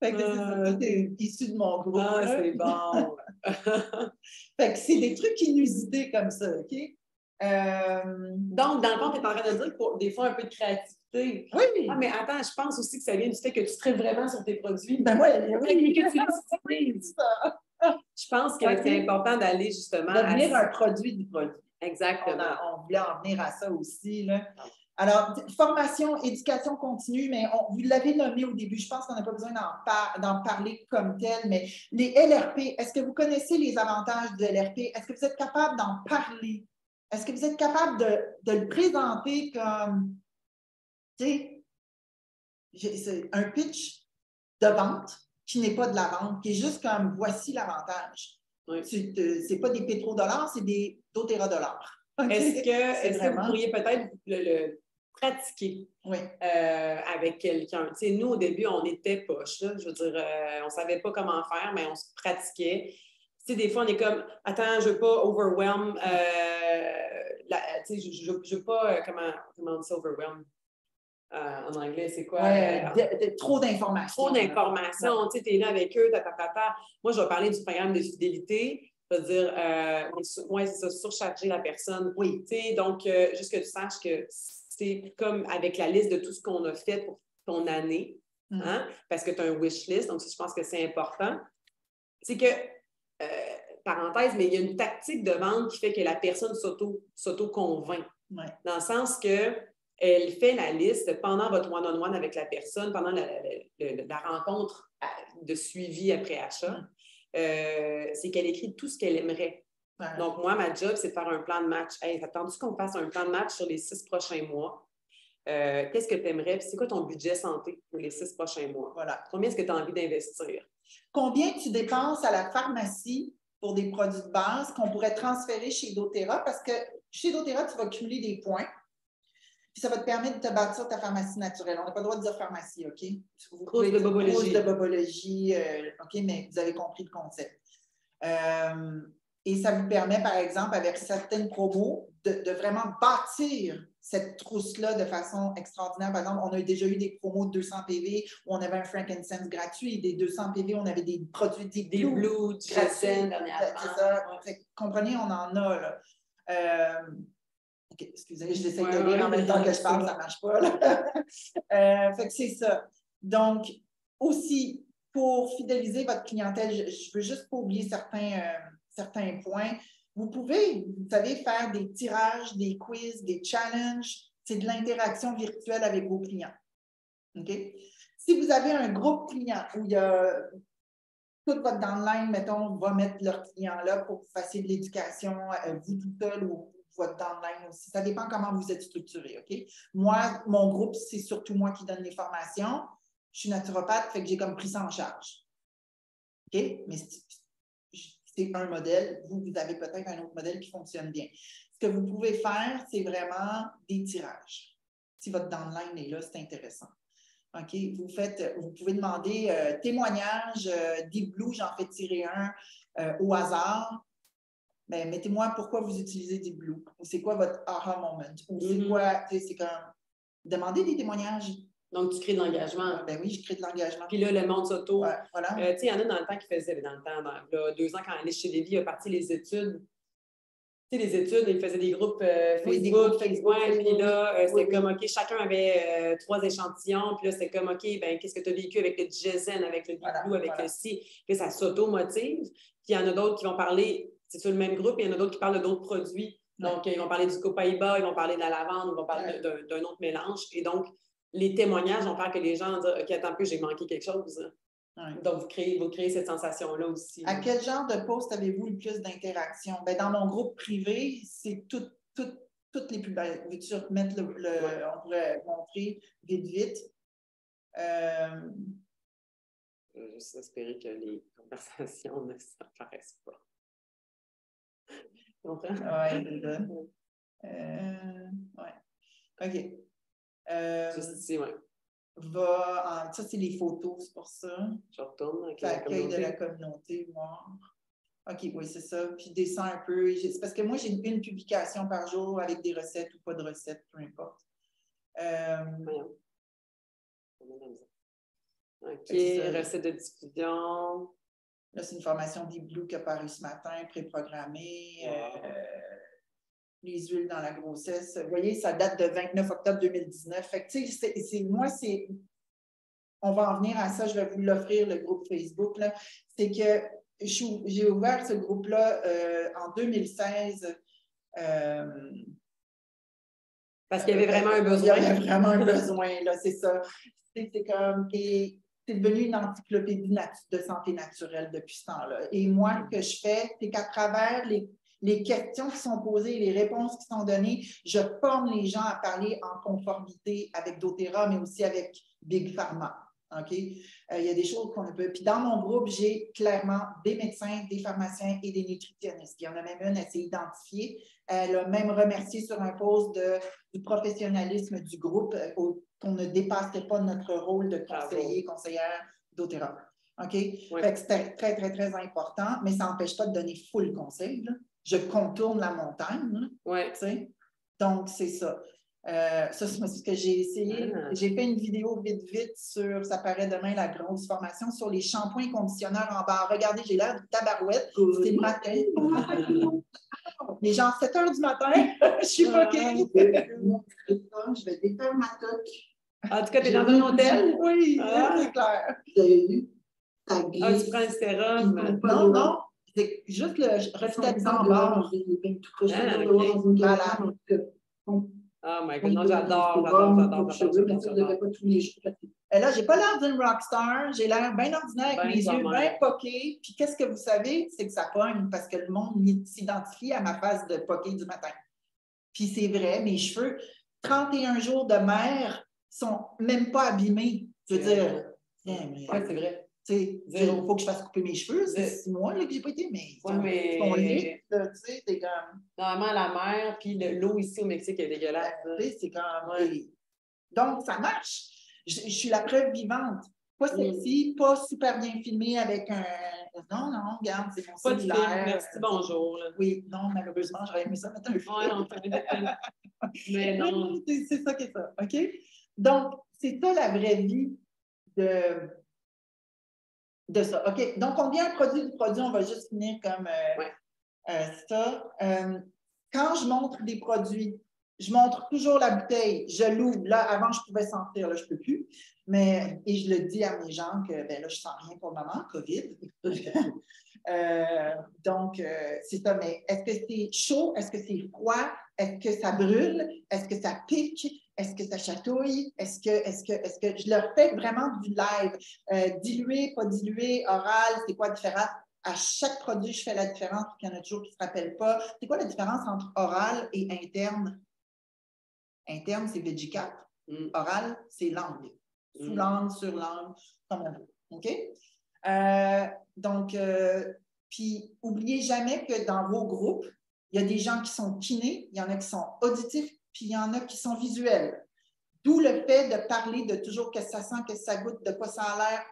Fait que c'est issu de mon groupe. Ah, c'est bon. Fait que c'est des trucs inusités comme ça, OK? Donc, dans le fond, tu es en train de dire que des fois, un peu de créativité. Oui. Ah, mais attends, je pense aussi que ça vient du fait que tu traites vraiment sur tes produits. Ben oui. Que tu l'utilises. Je pense que c'est important d'aller justement devenir un produit du produit. Exactement. On voulait en venir à ça aussi, là. Alors, formation, éducation continue, mais vous l'avez nommé au début, je pense qu'on n'a pas besoin d'en parler comme tel, mais les LRP, est-ce que vous connaissez les avantages de LRP? Est-ce que vous êtes capable d'en parler? Est-ce que vous êtes capable de le présenter comme, tu sais, c'est un pitch de vente qui n'est pas de la vente, qui est juste comme, voici l'avantage. Oui. C'est pas des pétrodollars, c'est des doTERA-dollars. Okay? Est-ce que vous pourriez peut-être le pratiquer avec quelqu'un? Tu sais, nous, au début, on était poche, là. Je veux dire, on ne savait pas comment faire, mais on se pratiquait. Tu sais, des fois, on est comme, attends, je ne veux pas overwhelm. Tu sais, je ne veux pas, comment on dit ça, overwhelm? En anglais, c'est quoi? Trop d'informations. Trop d'informations. Tu sais, tu es là avec eux, Moi, je vais parler du programme de fidélité. Je veux dire, ouais, c'est ça, surcharger la personne. Oui. Tu sais, donc, juste que tu saches que c'est comme avec la liste de tout ce qu'on a fait pour ton année, hein, parce que tu as un wish list, donc je pense que c'est important. C'est que, parenthèse, mais il y a une tactique de vente qui fait que la personne s'auto-convainc. Ouais. Dans le sens que elle fait la liste pendant votre one-on-one avec la personne, pendant la rencontre de suivi après achat. C'est qu'elle écrit tout ce qu'elle aimerait. Ouais. Donc, moi, ma job, c'est de faire un plan de match. Hey, attends-tu qu'on fasse un plan de match sur les 6 prochains mois? Qu'est-ce que tu aimerais? C'est quoi ton budget santé pour les 6 prochains mois? Voilà. Combien est-ce que tu as envie d'investir? Combien tu dépenses à la pharmacie pour des produits de base qu'on pourrait transférer chez doTERRA? Parce que chez doTERRA, tu vas cumuler des points. Puis ça va te permettre de te bâtir ta pharmacie naturelle. On n'a pas le droit de dire pharmacie, OK? Trousse de bobologie. Trousse de bobologie, OK, mais vous avez compris le concept. Et ça vous permet, par exemple, avec certaines promos, de vraiment bâtir cette trousse-là de façon extraordinaire. Par exemple, on a déjà eu des promos de 200 PV où on avait un frankincense gratuit. Des 200 PV, on avait des produits des Blue, du GSN dernièrement. C'est ça. Ouais. Comprenez, on en a, là. OK, excusez, j'essaie de lire en même temps que je parle, ça ne marche pas. Là. Fait que c'est ça. Donc, aussi, pour fidéliser votre clientèle, je ne veux juste pas oublier certains points. Vous pouvez, vous savez, faire des tirages, des quiz, des challenges. C'est de l'interaction virtuelle avec vos clients. OK? Si vous avez un groupe client où il y a toute votre downline, mettons, va mettre leurs clients là pour que vous fassiez de l'éducation, vous tout seul ou votre downline aussi. Ça dépend comment vous êtes structuré, OK? Moi, mon groupe, c'est surtout moi qui donne les formations. Je suis naturopathe, fait que j'ai comme pris ça en charge. OK? Mais c'est un modèle. Vous avez peut-être un autre modèle qui fonctionne bien. Ce que vous pouvez faire, c'est vraiment des tirages. Si votre downline est là, c'est intéressant. OK? Vous pouvez demander témoignage, Deep Blue, j'en fais tirer un au hasard. Bien, mettez-moi pourquoi vous utilisez Deep Blue. Ou c'est quoi votre aha moment. Ou c'est quoi, c'est comme demandez des témoignages. Donc, tu crées de l'engagement. Ben oui, je crée de l'engagement. Puis là, le monde s'auto. Ouais, voilà. Tu sais, il y en a dans le temps qui faisaient, dans 2 ans, quand elle est chez Lévi, il a parti les études. Tu sais, les études, ils faisaient des groupes Facebook, puis là, c'était comme, OK, chacun avait 3 échantillons, puis là, c'était comme, OK, ben qu'est-ce que tu as vécu avec le GSN, avec le Deep Blue, avec le C, que ça s'auto-motive. Puis il y en a d'autres qui vont parler, c'est sur le même groupe, et il y en a d'autres qui parlent d'autres produits. Donc, ils vont parler du copaïba, ils vont parler de la lavande, ils vont parler d'un autre mélange. Et donc, les témoignages vont faire que les gens disent, OK, attends un peu, j'ai manqué quelque chose. Ouais. Donc, vous créez cette sensation-là aussi. À quel genre de post avez-vous le plus d'interaction? Ben, dans mon groupe privé, c'est toutes les publications. Veux-tu remettre on pourrait montrer vite? Je vais juste espérer que les conversations ne s'apparaissent pas. Tu comprends? Oui, c'est ça. Oui. OK. Juste ici, oui. Ça, c'est les photos, c'est pour ça. Je retourne avec l'accueil de la communauté, voir. OK, oui, c'est ça. Puis descends un peu. C'est parce que moi, j'ai une publication par jour avec des recettes ou pas de recettes, peu importe. OK, recettes de diffusion. Là, c'est une formation Deep Blue qui a paru ce matin, préprogrammée. Wow. Les huiles dans la grossesse. Vous voyez, ça date de 29 octobre 2019. Fait que, tu sais, on va en venir à ça, je vais vous l'offrir, le groupe Facebook. C'est que j'ai ouvert ce groupe-là en 2016. Parce qu'il y avait vraiment un besoin. Il y avait vraiment un besoin, là, c'est ça. C'est comme... C'est devenu une encyclopédie de santé naturelle depuis ce temps-là. Et moi, ce que je fais, c'est qu'à travers les questions qui sont posées, les réponses qui sont données, je forme les gens à parler en conformité avec doTERRA, mais aussi avec Big Pharma. OK? Il y a des choses qu'on ne peut. Puis dans mon groupe, j'ai clairement des médecins, des pharmaciens et des nutritionnistes. Il y en a même une, elle s'est identifiée. Elle a même remercié sur un post du professionnalisme du groupe qu'on ne dépassait pas notre rôle de conseillère doTERRA. OK? Oui. Fait que c'était très, très, très important, mais ça n'empêche pas de donner full conseil. Là. Je contourne la montagne. Oui. Donc, c'est ça. Ça, c'est ce que j'ai essayé. J'ai fait une vidéo vite sur, ça paraît demain, la grosse formation sur les shampoings et conditionneurs en barre. Regardez, j'ai l'air de tabarouette. C'est le matin. Les gens, 7 h du matin, je suis fuckée. Je vais défaire ma toque. En tout cas, t'es dans un hôtel? Oui, c'est clair. Tu prends le sérum? Non. C'est juste le revitalisant en barre. Voilà. Oh my God, non, j'adore. Et là, j'ai pas l'air d'une rockstar, j'ai l'air bien ordinaire avec mes yeux bien poqués. Puis qu'est-ce que vous savez? C'est que ça pogne parce que le monde s'identifie à ma face de poquée du matin. Puis c'est vrai, mes cheveux, 31 jours de mer, sont même pas abîmés. Je veux dire, c'est vrai. Il faut que je fasse couper mes cheveux. C'est 6 mois là, que j'ai pas été, mais ils sont lits, tu sais, c'est comme... Normalement, la mer, puis l'eau ici au Mexique est dégueulasse. C'est comme... Donc, ça marche. Je suis la preuve vivante. Pas sexy, pas super bien filmé avec un... Non, regarde, c'est mon cellulaire. Merci, bonjour. Là. Oui, non, malheureusement, j'aurais aimé ça mettre un film. Oui, non, mais non. C'est ça qui est ça, OK? Donc, c'est ça la vraie vie de ça. OK, donc on vient un produit du produit, on va juste finir comme ça. Quand je montre des produits, je montre toujours la bouteille, je l'ouvre. Là, avant, je pouvais sentir, là, je ne peux plus. Et je le dis à mes gens que ben là, je ne sens rien pour le moment, COVID. Donc, c'est ça. Mais est-ce que c'est chaud? Est-ce que c'est froid? Est-ce que ça brûle? Est-ce que ça pique? Est-ce que ça chatouille? Est-ce que je leur fais vraiment du live? Dilué, pas dilué, oral, c'est quoi la différence? À chaque produit, je fais la différence, parce qu'il y en a toujours qui ne se rappellent pas. C'est quoi la différence entre oral et interne? Interne, c'est Veggie4. Oral, c'est langue. Sous langue, sur langue, comme on veut. OK? Donc, puis, n'oubliez jamais que dans vos groupes, il y a des gens qui sont kinés, il y en a qui sont auditifs, puis il y en a qui sont visuels. D'où le fait de parler de toujours qu'est-ce que ça sent, qu'est-ce que ça goûte, de quoi ça a l'air.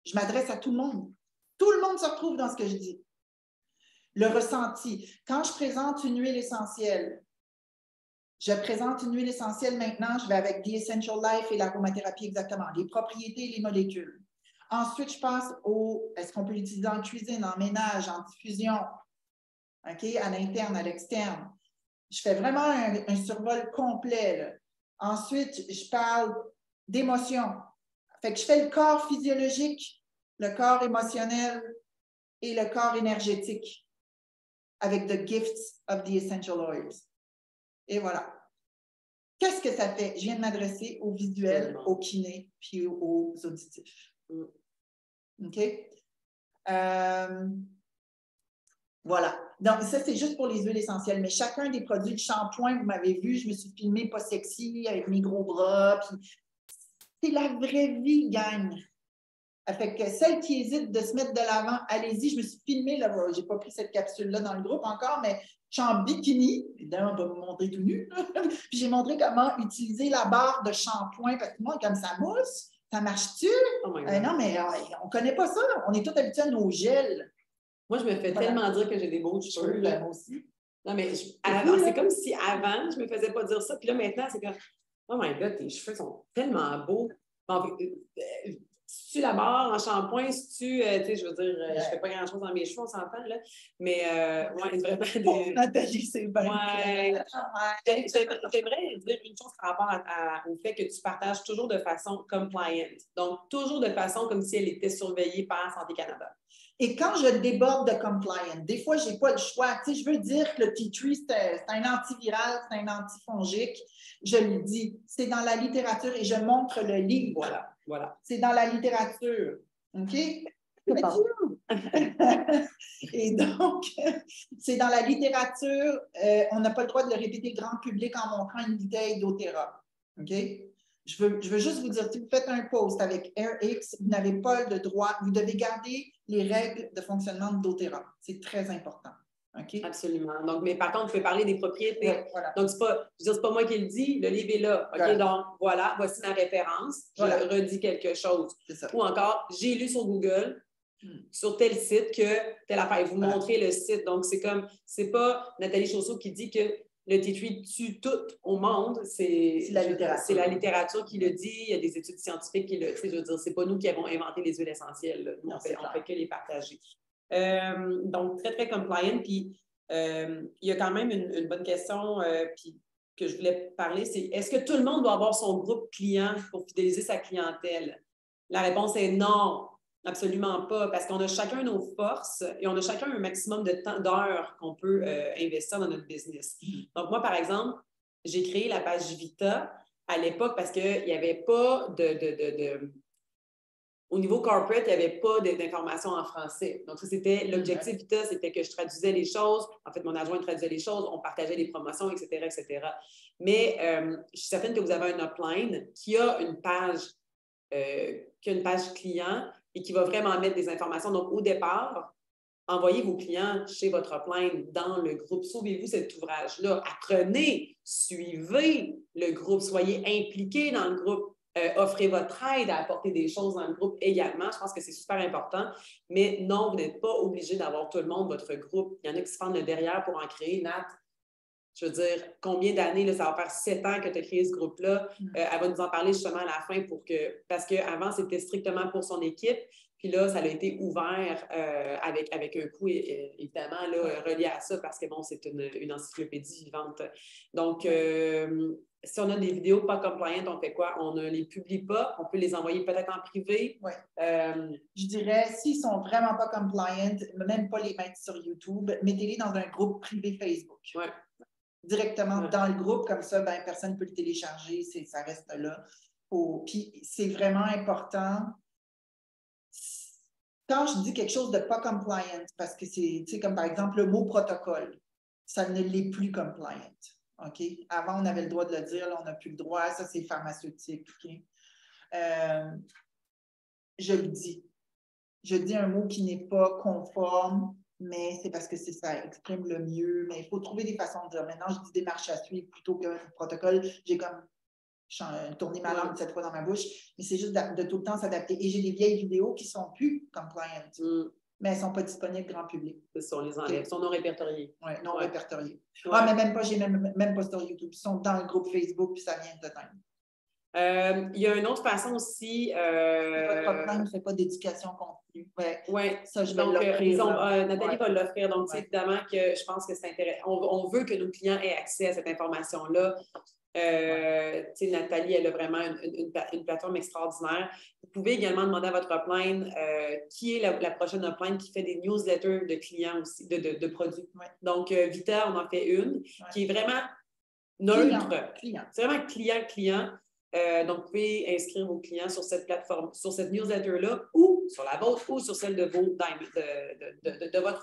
Je m'adresse à tout le monde. Tout le monde se retrouve dans ce que je dis. Le ressenti. Quand je présente une huile essentielle, maintenant, je vais avec The Essential Life et l'aromathérapie exactement, les propriétés et les molécules. Ensuite, je passe est-ce qu'on peut l'utiliser en cuisine, en ménage, en diffusion, OK, à l'interne, à l'externe. Je fais vraiment un survol complet. Là. Ensuite, je parle d'émotion. Fait que je fais le corps physiologique, le corps émotionnel et le corps énergétique avec The Gifts of the Essential Oils. Et voilà. Qu'est-ce que ça fait? Je viens de m'adresser aux visuels, aux kinés, puis aux auditifs. OK? Voilà. Donc, ça, c'est juste pour les huiles essentielles. Mais chacun des produits de shampoing, vous m'avez vu, je me suis filmée pas sexy, avec mes gros bras. Puis c'est la vraie vie, gang. Fait que celles qui hésitent de se mettre de l'avant, allez-y. Je me suis filmée, là, je n'ai pas pris cette capsule-là dans le groupe encore, mais je suis en bikini. Évidemment, on va me montrer tout nu. Puis j'ai montré comment utiliser la barre de shampoing, parce que moi, comme ça mousse, ça marche-tu? Non, mais on ne connaît pas ça. On est tous habitués à nos gels. Moi, je me fais tellement dire que j'ai des beaux cheveux. Là. Moi aussi. Non, mais c'est comme si avant, je ne me faisais pas dire ça. Puis là, maintenant, c'est comme, oh my God, tes cheveux sont tellement beaux. Si tu la barre en shampoing, si tu sais, je veux dire, je fais pas grand-chose dans mes cheveux, on s'entend, là. Mais, ouais, vraiment des... Nathalie, c'est bien. Ouais. J'aimerais dire une chose par rapport au fait que tu partages toujours de façon compliant. Donc, toujours de façon comme si elle était surveillée par Santé Canada. Et quand je déborde de compliant, des fois, je n'ai pas le choix. Tu sais, je veux dire que le tea tree, c'est un antiviral, c'est un antifongique. Je le dis, c'est dans la littérature et je montre le livre. Voilà. C'est dans la littérature. OK? Et donc, c'est dans la littérature. On n'a pas le droit de le répéter grand public en montrant une bouteille d'Otera. OK? Je veux juste vous dire, si vous faites un post avec RX, vous n'avez pas le droit, vous devez garder les règles de fonctionnement d'Otera. C'est très important. Okay? Absolument. Donc, mais par contre, vous pouvez parler des propriétés. Ouais, voilà. Donc, c'est pas moi qui le dis, le livre est là. OK, voilà. Donc, voilà, voici ma référence. Je redis quelque chose. Ou encore, j'ai lu sur Google, sur tel site, que telle affaire. Vous montrez le site. Donc, c'est pas Nathalie Chausseau qui dit que le tea tree tue tout au monde. C'est la littérature. C'est la littérature qui le dit. Il y a des études scientifiques qui le disent. Je veux dire, c'est pas nous qui avons inventé les huiles essentielles. Nous, on fait que les partager. Donc, très, très compliant. Puis, il y a quand même une bonne question puis, que je voulais parler, c'est est-ce que tout le monde doit avoir son groupe client pour fidéliser sa clientèle? La réponse est non. Absolument pas, parce qu'on a chacun nos forces et on a chacun un maximum de temps, d'heures qu'on peut investir dans notre business. Donc, moi, par exemple, j'ai créé la page Vita à l'époque parce qu'il n'y avait pas au niveau corporate, il n'y avait pas d'informations en français. Donc, ça, c'était l'objectif Vita, c'était que je traduisais les choses. En fait, mon adjoint traduisait les choses, on partageait les promotions, etc., etc. Mais je suis certaine que vous avez un upline qui a une page client et qui va vraiment mettre des informations. Donc, au départ, envoyez vos clients chez votre upline dans le groupe. Sauvez-vous cet ouvrage-là. Apprenez, suivez le groupe, soyez impliqués dans le groupe. Offrez votre aide à apporter des choses dans le groupe également. Je pense que c'est super important. Mais non, vous n'êtes pas obligé d'avoir tout le monde votre groupe. Il y en a qui se fendent le derrière pour en créer. Nat, je veux dire, combien d'années, ça va faire 7 ans que tu as créé ce groupe-là. Elle va nous en parler justement à la fin parce qu'avant, c'était strictement pour son équipe. Puis là, ça a été ouvert avec un coût, évidemment, là, relié à ça parce que, bon, c'est une encyclopédie vivante. Donc, si on a des vidéos pas compliant, on fait quoi? On ne les publie pas. On peut les envoyer peut-être en privé. Oui. Je dirais, s'ils sont vraiment pas compliant, même pas les mettre sur YouTube, mettez-les dans un groupe privé Facebook. Oui. Directement dans le groupe, comme ça, ben, personne ne peut le télécharger, ça reste là. Puis c'est vraiment important. Quand je dis quelque chose de pas compliant, parce que c'est, tu sais, comme par exemple le mot protocole, ça ne l'est plus compliant. OK? Avant, on avait le droit de le dire, là, on n'a plus le droit, ça c'est pharmaceutique. OK? Je le dis. Je dis un mot qui n'est pas conforme, mais c'est parce que ça exprime le mieux. Mais il faut trouver des façons de dire. Maintenant, je dis démarche à suivre plutôt que protocole. J'ai comme tourné ma langue cette fois dans ma bouche, mais c'est juste de tout le temps s'adapter. Et j'ai des vieilles vidéos qui ne sont plus compliant, mais elles ne sont pas disponibles grand public. C'est ça, on les enlève. Ils sont non répertoriés. Oui, non répertoriés. Ah, mais même pas, j'ai même pas sur YouTube. Ils sont dans le groupe Facebook, puis ça vient de temps. Il y a une autre façon aussi. Votre problème ne fait pas d'éducation continue. Oui, ça, je vais l'offrir. Nathalie va l'offrir. Donc, c'est évidemment que je pense que c'est intéressant. On veut que nos clients aient accès à cette information-là. Nathalie, elle a vraiment une plateforme extraordinaire. Vous pouvez également demander à votre upline qui est la prochaine upline qui fait des newsletters de clients aussi, de produits. Ouais. Donc, Vita, on en fait une qui est vraiment neutre. Client. C'est vraiment client. Donc, vous pouvez inscrire vos clients sur cette plateforme, sur cette newsletter-là, ou sur la vôtre, ou sur celle de votre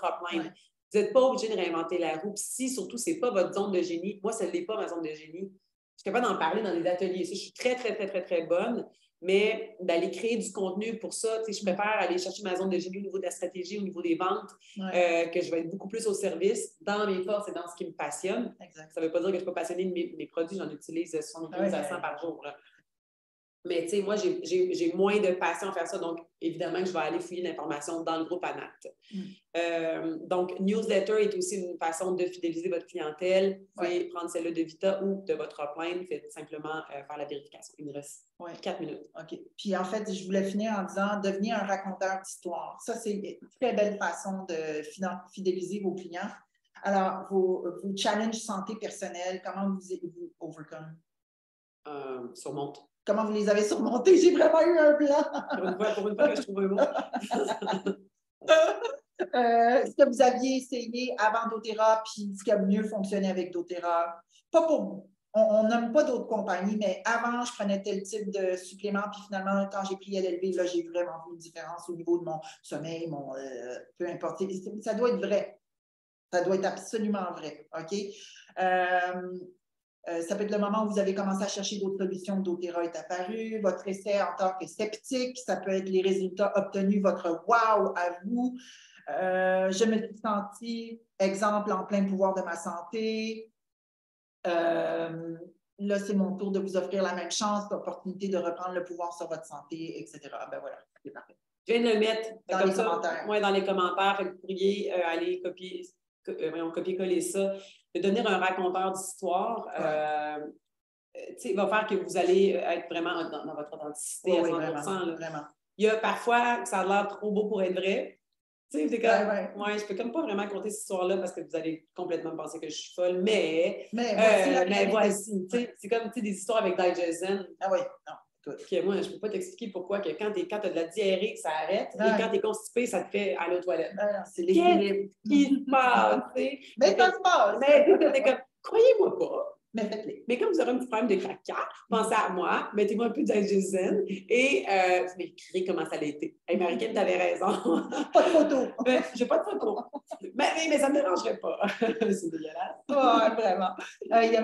upline. Ouais. Vous n'êtes pas obligé de réinventer la roue. Si, surtout, ce n'est pas votre zone de génie. Moi, ce n'est pas ma zone de génie. Je suis capable d'en parler dans les ateliers. Je suis très, très, très, très, très bonne, mais d'aller créer du contenu pour ça, je préfère aller chercher ma zone de génie au niveau de la stratégie, au niveau des ventes, que je vais être beaucoup plus au service dans mes forces et dans ce qui me passionne. Exact. Ça ne veut pas dire que je ne suis pas passionnée de mes produits. J'en utilise 75 à 100 par jour. Là. Mais tu sais, moi, j'ai moins de passion à faire ça. Donc, évidemment que je vais aller fouiller l'information dans le groupe ANAT. Donc, newsletter est aussi une façon de fidéliser votre clientèle. Vous pouvez prendre celle-là de Vita ou de votre upline. Faites simplement faire la vérification. Il nous reste 4 minutes. OK. Puis, en fait, je voulais finir en disant devenir un raconteur d'histoire. Ça, c'est une très belle façon de fidéliser vos clients. Alors, vos challenges santé personnelle, comment vous overcome? Surmonte. Comment vous les avez surmontés? J'ai vraiment eu un blanc. Pour une fois que je trouve un mot. Ce que vous aviez essayé avant doTERRA, puis ce qui a mieux fonctionné avec doTERRA. Pas pour vous. On nomme pas d'autres compagnies, mais avant, je prenais tel type de supplément, puis finalement, quand j'ai pris LLV, là, j'ai vraiment vu une différence au niveau de mon sommeil, peu importe. Ça doit être vrai. Ça doit être absolument vrai. OK? Ça peut être le moment où vous avez commencé à chercher d'autres solutions, doTERRA est apparu, votre essai en tant que sceptique, ça peut être les résultats obtenus, votre wow à vous. Je me suis sentie, exemple, en plein pouvoir de ma santé. Là, c'est mon tour de vous offrir la même chance, l'opportunité de reprendre le pouvoir sur votre santé, etc. Ben voilà, c'est parfait. Je viens de le mettre dans les commentaires. Oui, dans les commentaires. Vous pourriez aller copier. copier-coller ça, de devenir un raconteur d'histoire. Va faire que vous allez être vraiment dans votre authenticité à 100%. Vraiment, vraiment. Il y a parfois, ça a l'air trop beau pour être vrai. Tu sais, c'est comme, je peux comme pas vraiment compter cette histoire-là parce que vous allez complètement penser que je suis folle, mais voici, tu sais, c'est comme, tu sais, des histoires avec Digezen. Ah oui, non. Que moi, je ne peux pas t'expliquer pourquoi que quand tu as de la diarrhée, ça arrête, et quand tu es constipé, ça te fait aller aux toilettes. C'est l'équilibre. Qu'est-ce qui se passe? Mais ça se passe! Mais comme, croyez-moi pas. Mais faites-les. Mais quand vous aurez un petit problème de craquage, pensez à moi, mettez-moi un peu d'Algézine et vous m'écrirez comment ça a été. Hey, Marie-Kim, t'avais raison. Pas de photo. J'ai pas de photo. Mais ça ne me dérangerait pas. C'est dégueulasse. Oui, vraiment. Il y a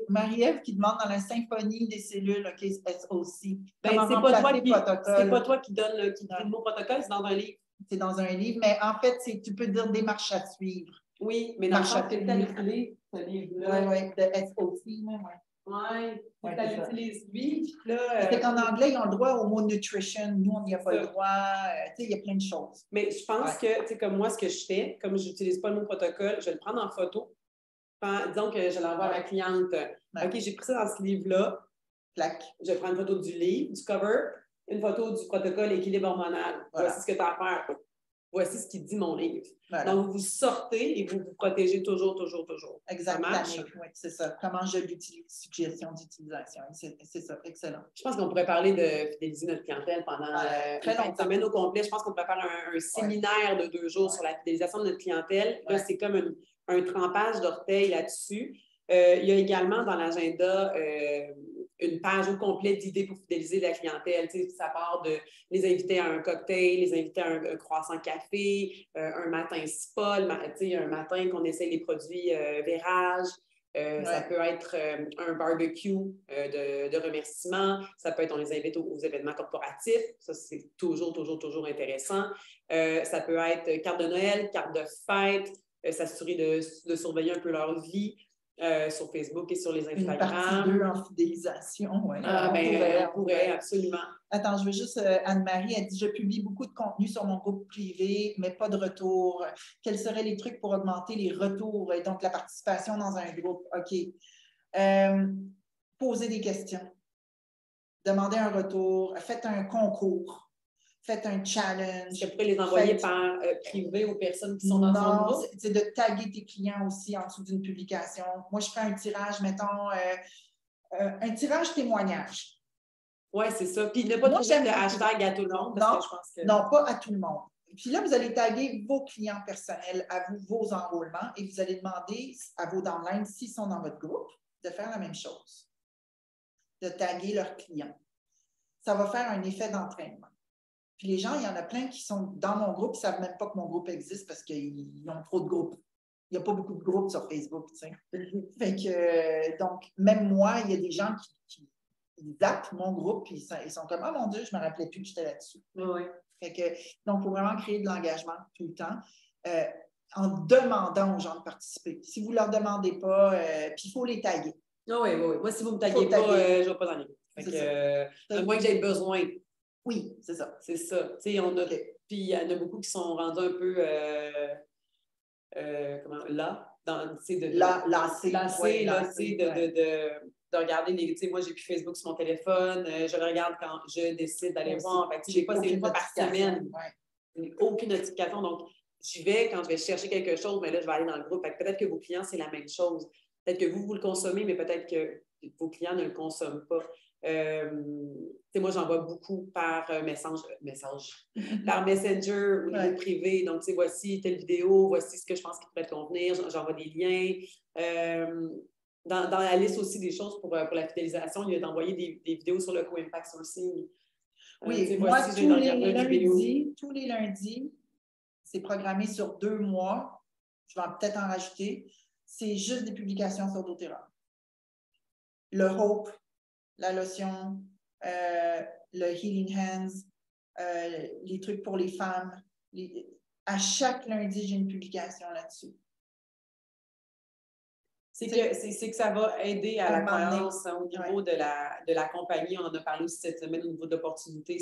Marie-Ève qui demande dans la symphonie des cellules, OK, SOC. Ben, c'est pas toi qui donne le mot protocole, c'est dans un livre. C'est dans un livre, mais en fait, tu peux dire des marches à suivre. Oui, mais dans le sens que tu l'utilises, ce livre-là. Oui, de SOC, oui. Oui, tu l'utilises, lui. C'est qu'en anglais, ils ont le droit au mot nutrition. Nous, on n'y a pas le droit. Il y a plein de choses. Mais je pense que, tu sais, comme moi, ce que je fais, comme je n'utilise pas le mot protocole, je vais le prendre en photo. Disons que je l'envoie à ma cliente. OK, j'ai pris ça dans ce livre-là. Je prends une photo du livre, du cover, une photo du protocole équilibre hormonal. Voici ce que tu as à faire. Voici ce qui dit mon livre. Voilà. Donc, vous sortez et vous vous protégez toujours. Exactement. Oui, c'est ça. Comment je l'utilise, suggestion d'utilisation. C'est ça, excellent. Je pense qu'on pourrait parler de fidéliser notre clientèle pendant une semaine au complet. Je pense qu'on pourrait faire un séminaire de 2 jours sur la fidélisation de notre clientèle. Là, c'est comme un trempage d'orteils là-dessus. Il y a également dans l'agenda une page au complet d'idées pour fidéliser la clientèle. Tu sais, ça part de les inviter à un cocktail, les inviter à un croissant café, un matin spa, un matin qu'on essaye les produits Vérage. Ça peut être un barbecue de remerciements. Ça peut être, on les invite aux événements corporatifs. Ça, c'est toujours intéressant. Ça peut être carte de Noël, carte de fête, s'assurer de surveiller un peu leur vie. Sur Facebook et sur les Instagram. Une partie 2 en fidélisation, oui. On pourrait, absolument. Attends, je veux juste, Anne-Marie, elle dit « Je publie beaucoup de contenu sur mon groupe privé, mais pas de retour. Quels seraient les trucs pour augmenter les retours et donc la participation dans un groupe? » OK. Posez des questions. Demandez un retour. Faites un concours. Faites un challenge. Tu pourrais les envoyer par privé aux personnes qui sont dans ton groupe? C'est de taguer tes clients aussi en dessous d'une publication. Moi, je fais un tirage, mettons, un tirage témoignage. Oui, c'est ça. Puis ne pas trouver de hashtag à tout le monde. Parce que je pense que... Non, pas à tout le monde. Puis là, vous allez taguer vos clients personnels à vous, vos enrôlements, et vous allez demander à vos downlines, s'ils sont dans votre groupe, de faire la même chose. De taguer leurs clients. Ça va faire un effet d'entraînement. Puis les gens, il y en a plein qui sont dans mon groupe, ils ne savent même pas que mon groupe existe parce qu'ils ont trop de groupes. Il n'y a pas beaucoup de groupes sur Facebook, tu sais. Fait que, donc, même moi, il y a des gens qui zappent mon groupe, puis ils sont comme « Oh mon Dieu, je ne me rappelais plus que j'étais là-dessus. » Fait que, donc, il faut vraiment créer de l'engagement tout le temps en demandant aux gens de participer. Si vous ne leur demandez pas, puis il faut les taguer. Oui. Moi, si vous ne me taguez pas, je ne vais pas dans les groupes. À moins que j'aie besoin. Oui, c'est ça. C'est ça. Puis il y en a beaucoup qui sont rendus un peu lassés de regarder les. Moi, j'ai plus Facebook sur mon téléphone. Je le regarde quand je décide d'aller voir. Je n'ai pas une fois par semaine. Aucune notification. Donc, j'y vais quand je vais chercher quelque chose, mais là, je vais aller dans le groupe. Peut-être que vos clients, c'est la même chose. Peut-être que vous le consommez, mais peut-être que vos clients ne le consomment pas. Moi, j'envoie beaucoup par par Messenger au niveau privé. Donc, voici telle vidéo, voici ce que je pense qui pourrait te convenir. J'envoie des liens. Dans la liste aussi des choses pour la fidélisation, il y a d'envoyer des vidéos sur le co-impact sourcing. Oui, moi, tous les lundis, c'est programmé sur 2 mois. Je vais peut-être en rajouter. C'est juste des publications sur doTERRA. Le Hope, la lotion, le Healing Hands, les trucs pour les femmes. À chaque lundi, j'ai une publication là-dessus. C'est que ça va aider à la croyance au niveau de la compagnie. On en a parlé aussi cette semaine au niveau d'opportunités.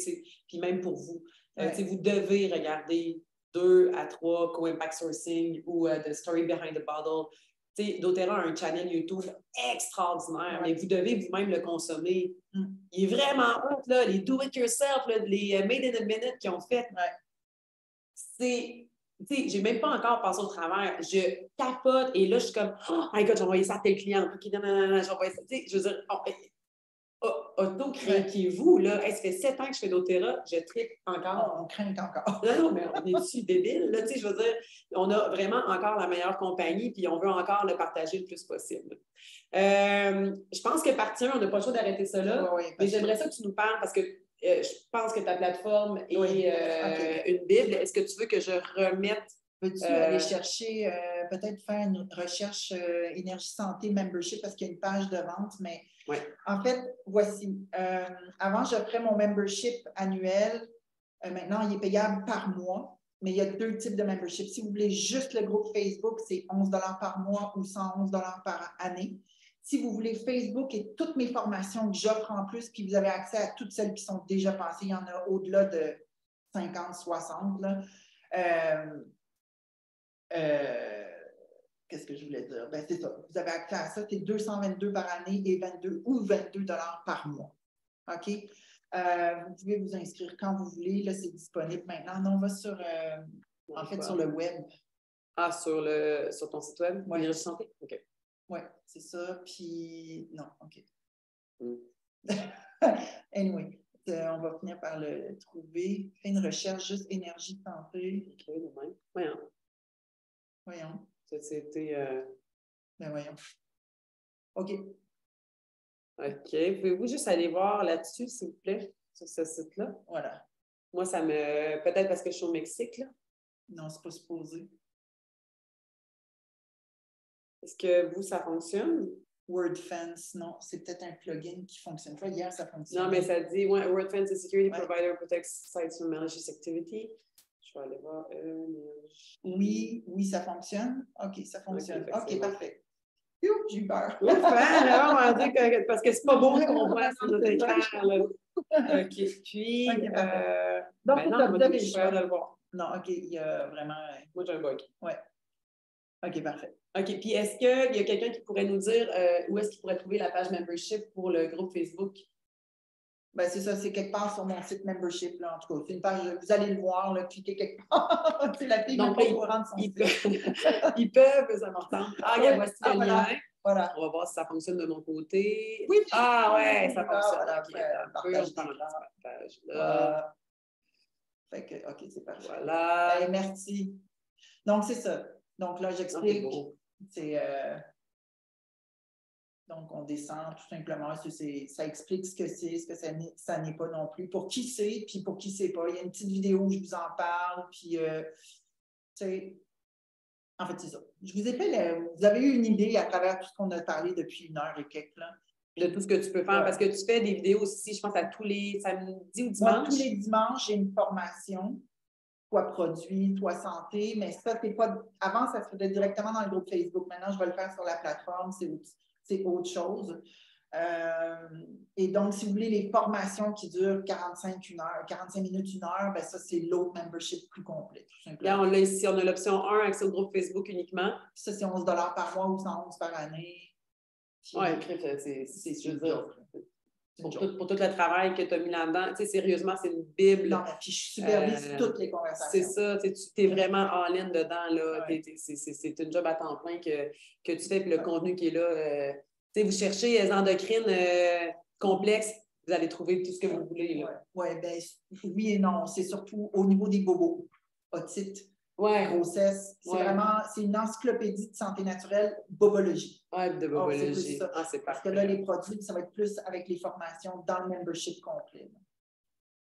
Puis même pour vous. Vous devez regarder 2 à 3 co-impact sourcing ou The Story Behind the Bottle. doTERRA a un channel YouTube extraordinaire, mais vous devez vous-même le consommer. Il est vraiment hot, là, les do-it-yourself, les Made in a Minute qu'ils ont fait. J'ai même pas encore passé au travers. Je capote et là, je suis comme, oh my God, j'ai envoyé ça à tel client. OK, non, j'ai envoyé ça. Je veux dire, auto-craquez-vous, là. Ça fait 7 ans que je fais doTERRA, je tripe encore. On craint encore. Non, mais on est-tu débile, là? Je veux dire, on a vraiment encore la meilleure compagnie, puis on veut encore le partager le plus possible. Je pense que partie 1, on n'a pas le choix d'arrêter ça là, mais j'aimerais ça que tu nous parles parce que je pense que ta plateforme est une Bible. Est-ce que tu veux que je remette? Peux-tu aller chercher, peut-être faire une recherche Énergie Santé Membership parce qu'il y a une page de vente, mais en fait, voici. Avant, j'offrais mon membership annuel. Maintenant, il est payable par mois, mais il y a 2 types de membership. Si vous voulez juste le groupe Facebook, c'est 11 $ par mois ou 111 $ par année. Si vous voulez Facebook et toutes mes formations que j'offre en plus, puis vous avez accès à toutes celles qui sont déjà passées, il y en a au-delà de 50, 60. Là. Qu'est-ce que je voulais dire? Ben, c'est ça. Vous avez accès à ça. C'est 222 par année et 22 $ par mois. OK? Vous pouvez vous inscrire quand vous voulez. Là, c'est disponible maintenant. Non, on va sur, sur le web. Ah, sur ton site web? Oui. Énergie Santé? OK. Oui, c'est ça. Puis, non, OK. Anyway, on va finir par le trouver. Fais une recherche juste énergie santé. OK, de même. Voyons. C'était. Ben voyons. OK. OK. Pouvez-vous juste aller voir là-dessus, s'il vous plaît, sur ce site-là? Voilà. Moi, ça me. Peut-être parce que je suis au Mexique, là. Non, c'est pas supposé. Est-ce que vous, ça fonctionne? WordFence, non. C'est peut-être un plugin qui fonctionne pas. Hier, ça fonctionne. Non, mais ça dit WordFence is security provider protects sites from malicious activity. Je vais aller voir. Oui, ça fonctionne. OK, ça fonctionne. OK, parfait. J'ai eu peur. Parce que c'est pas beau qu'on voit sur notre écran. OK. Puis, donc, non, vous avez le choix de le voir. Non, OK, il y a vraiment. Moi, j'ai un bug. Oui. OK, parfait. OK. Puis, est-ce qu'il y a quelqu'un qui pourrait nous dire où est-ce qu'il pourrait trouver la page membership pour le groupe Facebook? Ben, c'est ça, c'est quelque part sur mon site membership, là, en tout cas. C'est une page, vous allez le voir, là, cliquez quelque part. C'est la fille, donc, pas au courant de son site. Ils peuvent, ça m'entend. Regarde, voici le lien. Voilà. On va voir si ça fonctionne de mon côté. Oui. Ouais, ça fonctionne. Partage là. Fait que, OK, c'est parfait. Voilà. Ben, merci. Donc, c'est ça. Donc, là, j'explique. Donc, on descend tout simplement. Ça explique ce que c'est, ce que ça n'est pas non plus. Pour qui c'est, puis pour qui c'est pas. Il y a une petite vidéo où je vous en parle. Puis, en fait, c'est ça. Je vous ai fait, vous avez eu une idée à travers tout ce qu'on a parlé depuis 1 heure et quelques, là. De tout ce que tu peux faire, parce que tu fais des vidéos aussi, je pense, à tous les samedis ou dimanches. Moi, tous les dimanches, j'ai une formation, soit produit, soit santé, mais ça, c'est pas. Avant, ça se faisait directement dans le groupe Facebook. Maintenant, je vais le faire sur la plateforme, c'est autre chose. Et donc, si vous voulez les formations qui durent 45 minutes, 1 heure, ben ça, c'est l'autre membership plus complet. Là, on l'a ici, on a l'option 1, accès au groupe Facebook uniquement. Ça, c'est 11 $ par mois ou 111 par année. Oui, c'est sûr. Pour tout le travail que tu as mis là-dedans, tu sais, sérieusement, c'est une Bible. Non, puis je supervise toutes les conversations. C'est ça, tu es vraiment all-in dedans, là. C'est une job à temps plein que tu fais, puis le contenu qui est là. Tu sais, vous cherchez les endocrines complexes, vous allez trouver tout ce que vous voulez, là. Ben, oui et non. C'est surtout au niveau des bobos, otite, grossesse. C'est une encyclopédie de santé naturelle, bobologie. Oui, de bobologie. C'est parfait. Parce que là, les produits, ça va être plus avec les formations dans le membership complet.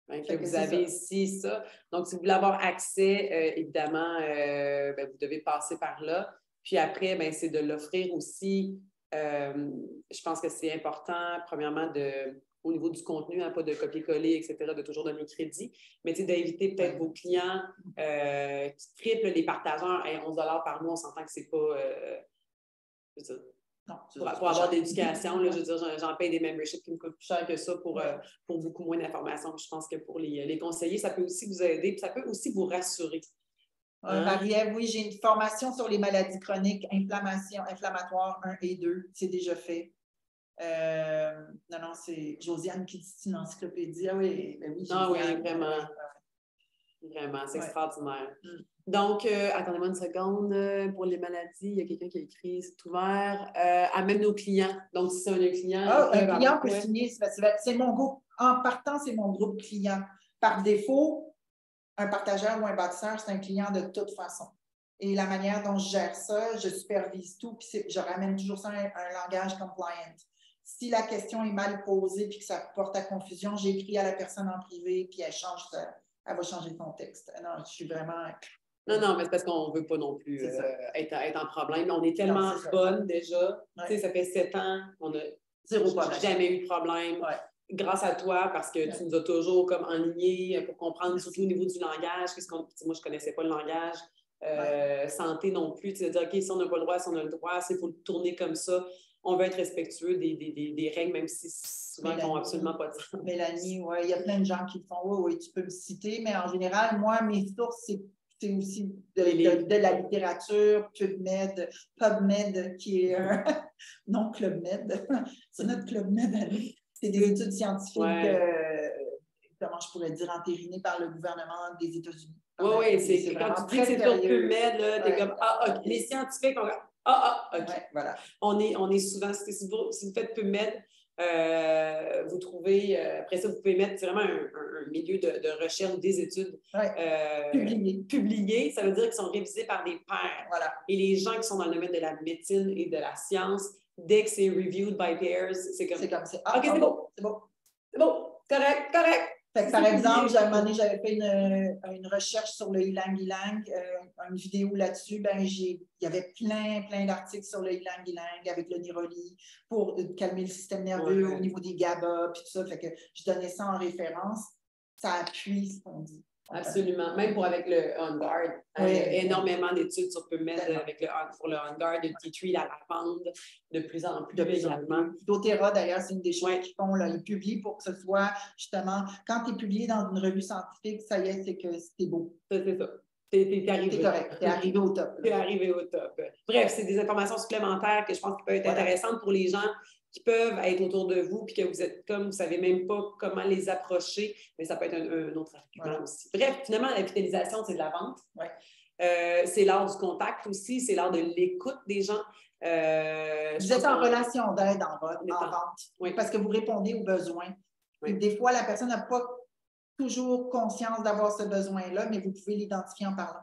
Que vous avez ici ça. Donc, si vous voulez avoir accès, évidemment, vous devez passer par là. Puis après, c'est de l'offrir aussi. Je pense que c'est important, premièrement, au niveau du contenu, pas de copier-coller, etc., de toujours donner crédit, mais d'inviter peut-être vos clients qui triplent les partageurs à 11 $ par mois. On s'entend que c'est pas... pour avoir de l'éducation, je veux dire, j'en paye des memberships qui me coûtent plus cher que ça pour beaucoup moins d'informations. Je pense que pour les conseiller, ça peut aussi vous aider, puis ça peut aussi vous rassurer. Marie-Ève, oui, j'ai une formation sur les maladies chroniques, inflammatoires 1 et 2. C'est déjà fait. Non, c'est Josiane qui dit une encyclopédie. Ah oui, ben oui, Ah oui, Josiane. vraiment. Vraiment, c'est extraordinaire. Mm. Donc, attendez-moi une seconde. Pour les maladies, il y a quelqu'un qui a écrit, c'est ouvert. À même nos clients. Donc, si c'est un client... Un client peut signer. C'est mon groupe. En partant, c'est mon groupe client. Par défaut, un partageur ou un bâtisseur, c'est un client de toute façon. Et la manière dont je gère ça, je supervise tout, puis je ramène toujours ça à un langage compliant. Si la question est mal posée puis que ça porte à confusion, j'écris à la personne en privé, puis elle va changer son texte. Non, je suis vraiment... Non, mais c'est parce qu'on ne veut pas non plus être en problème. On est tellement bonne déjà. Ouais. Tu sais, ça fait 7 ans qu'on n'a jamais eu de problème. Ouais. Grâce à toi, parce que tu nous as toujours comme enlignés pour comprendre, surtout au niveau du langage. Moi, je ne connaissais pas le langage. Santé non plus. Tu vas dire, OK, si on n'a pas le droit, si on a le droit, il faut le tourner comme ça. On veut être respectueux des règles, même si souvent, ils n'ont absolument pas de sens. Mélanie, oui, il y a plein de gens qui le font. Oui, tu peux me citer, mais en général, moi, mes sources, c'est aussi de la littérature, PubMed, qui est non Club Med, c'est notre Club Med. C'est des études scientifiques, comment je pourrais dire, entérinées par le gouvernement des États-Unis. Oui, c'est quand tu dis que c'est sur PubMed, t'es comme, OK. Les scientifiques, OK. OK. Ouais, voilà. On est souvent, si vous faites PubMed, vous trouvez, après ça, vous pouvez mettre, c'est vraiment un milieu de recherche des études publiées. Ça veut dire qu'ils sont révisés par des pairs. Voilà. Et les gens qui sont dans le domaine de la médecine et de la science, dès que c'est reviewed by pairs, c'est comme ça. OK, c'est bon. C'est bon. Correct. Fait que, par exemple, à un moment donné, j'avais fait une recherche sur le ylang-ylang, une vidéo là-dessus. Il y avait plein d'articles sur le ylang-ylang avec le niroli pour calmer le système nerveux au niveau des GABA puis tout ça. Fait que je donnais ça en référence. Ça appuie ce qu'on dit. Absolument. Même avec le OnGuard. Il y a énormément d'études sur PubMed pour le OnGuard, le Tea Tree, la lavande, de plus en plus également. doTERRA, d'ailleurs, c'est une des choses qu'ils font. Là. Ils publient pour que ce soit, justement, quand tu es publié dans une revue scientifique, ça y est, c'est que c'est beau. C'est ça. T'es arrivé. T'es correct. T'es arrivé au top. T'es arrivé au top. Bref, c'est des informations supplémentaires que je pense qui peuvent être intéressantes pour les gens qui peuvent être autour de vous, puis que vous êtes comme, vous ne savez même pas comment les approcher, mais ça peut être un autre argument aussi. Bref, finalement, la fidélisation, c'est de la vente. C'est l'art du contact aussi, c'est l'art de l'écoute des gens. Vous êtes en relation d'aide en vente, parce que vous répondez aux besoins. Et des fois, la personne n'a pas toujours conscience d'avoir ce besoin-là, mais vous pouvez l'identifier en parlant.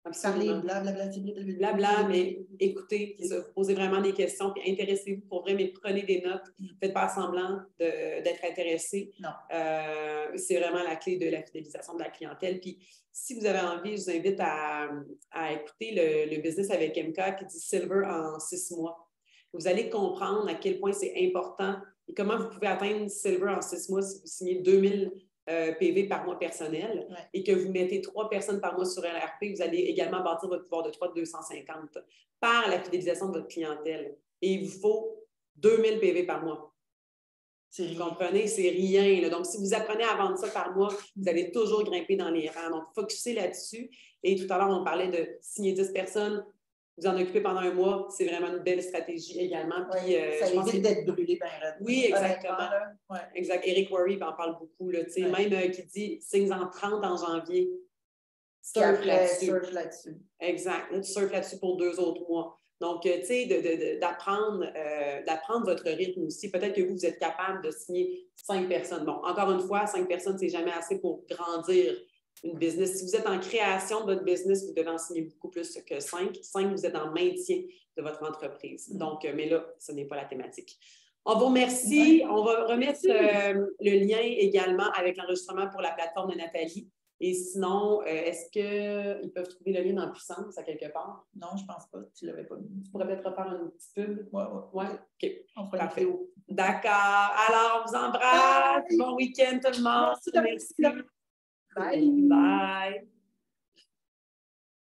Absolument. Parler, blabla, mais écoutez, vous posez vraiment des questions, puis intéressez-vous pour vrai, mais prenez des notes. Faites pas semblant d'être intéressé. Non. C'est vraiment la clé de la fidélisation de la clientèle. Puis si vous avez envie, je vous invite à écouter le business avec MK qui dit Silver en 6 mois. Vous allez comprendre à quel point c'est important et comment vous pouvez atteindre Silver en 6 mois si vous signez 2000 PV par mois personnel et que vous mettez 3 personnes par mois sur LRP, vous allez également bâtir votre pouvoir de 3 de 250 par la fidélisation de votre clientèle. Et il vous faut 2000 PV par mois. Vous comprenez? C'est rien. Là. Donc, si vous apprenez à vendre ça par mois, vous allez toujours grimper dans les rangs. Donc, focussez là-dessus. Et tout à l'heure, on parlait de signer 10 personnes, vous en occupez pendant un mois, c'est vraiment une belle stratégie également. Puis, ça évite d'être brûlé ben raide. Oui, exactement. Exact. Eric Worre en parle beaucoup. Là, même qui dit signes en 30 en janvier. Surf là-dessus. Exact. Là, tu surfes là-dessus pour 2 autres mois. Donc, tu sais, d'apprendre votre rythme aussi. Peut-être que vous êtes capable de signer 5 personnes. Bon, encore une fois, 5 personnes, c'est jamais assez pour grandir une business. Si vous êtes en création de votre business, vous devez en signer beaucoup plus que 5. 5, vous êtes en maintien de votre entreprise. Donc, mais là, ce n'est pas la thématique. On vous remercie. On va remettre le lien également avec l'enregistrement pour la plateforme de Nathalie. Et sinon, est-ce qu'ils peuvent trouver le lien dans Puissance à quelque part? Non, je ne pense pas. Tu ne l'avais pas mis. Tu pourrais peut-être refaire une petite pub? Oui. OK. On fera parfait. D'accord. Alors, on vous embrasse. Bon week-end tout le monde. Merci. Bye. Bye.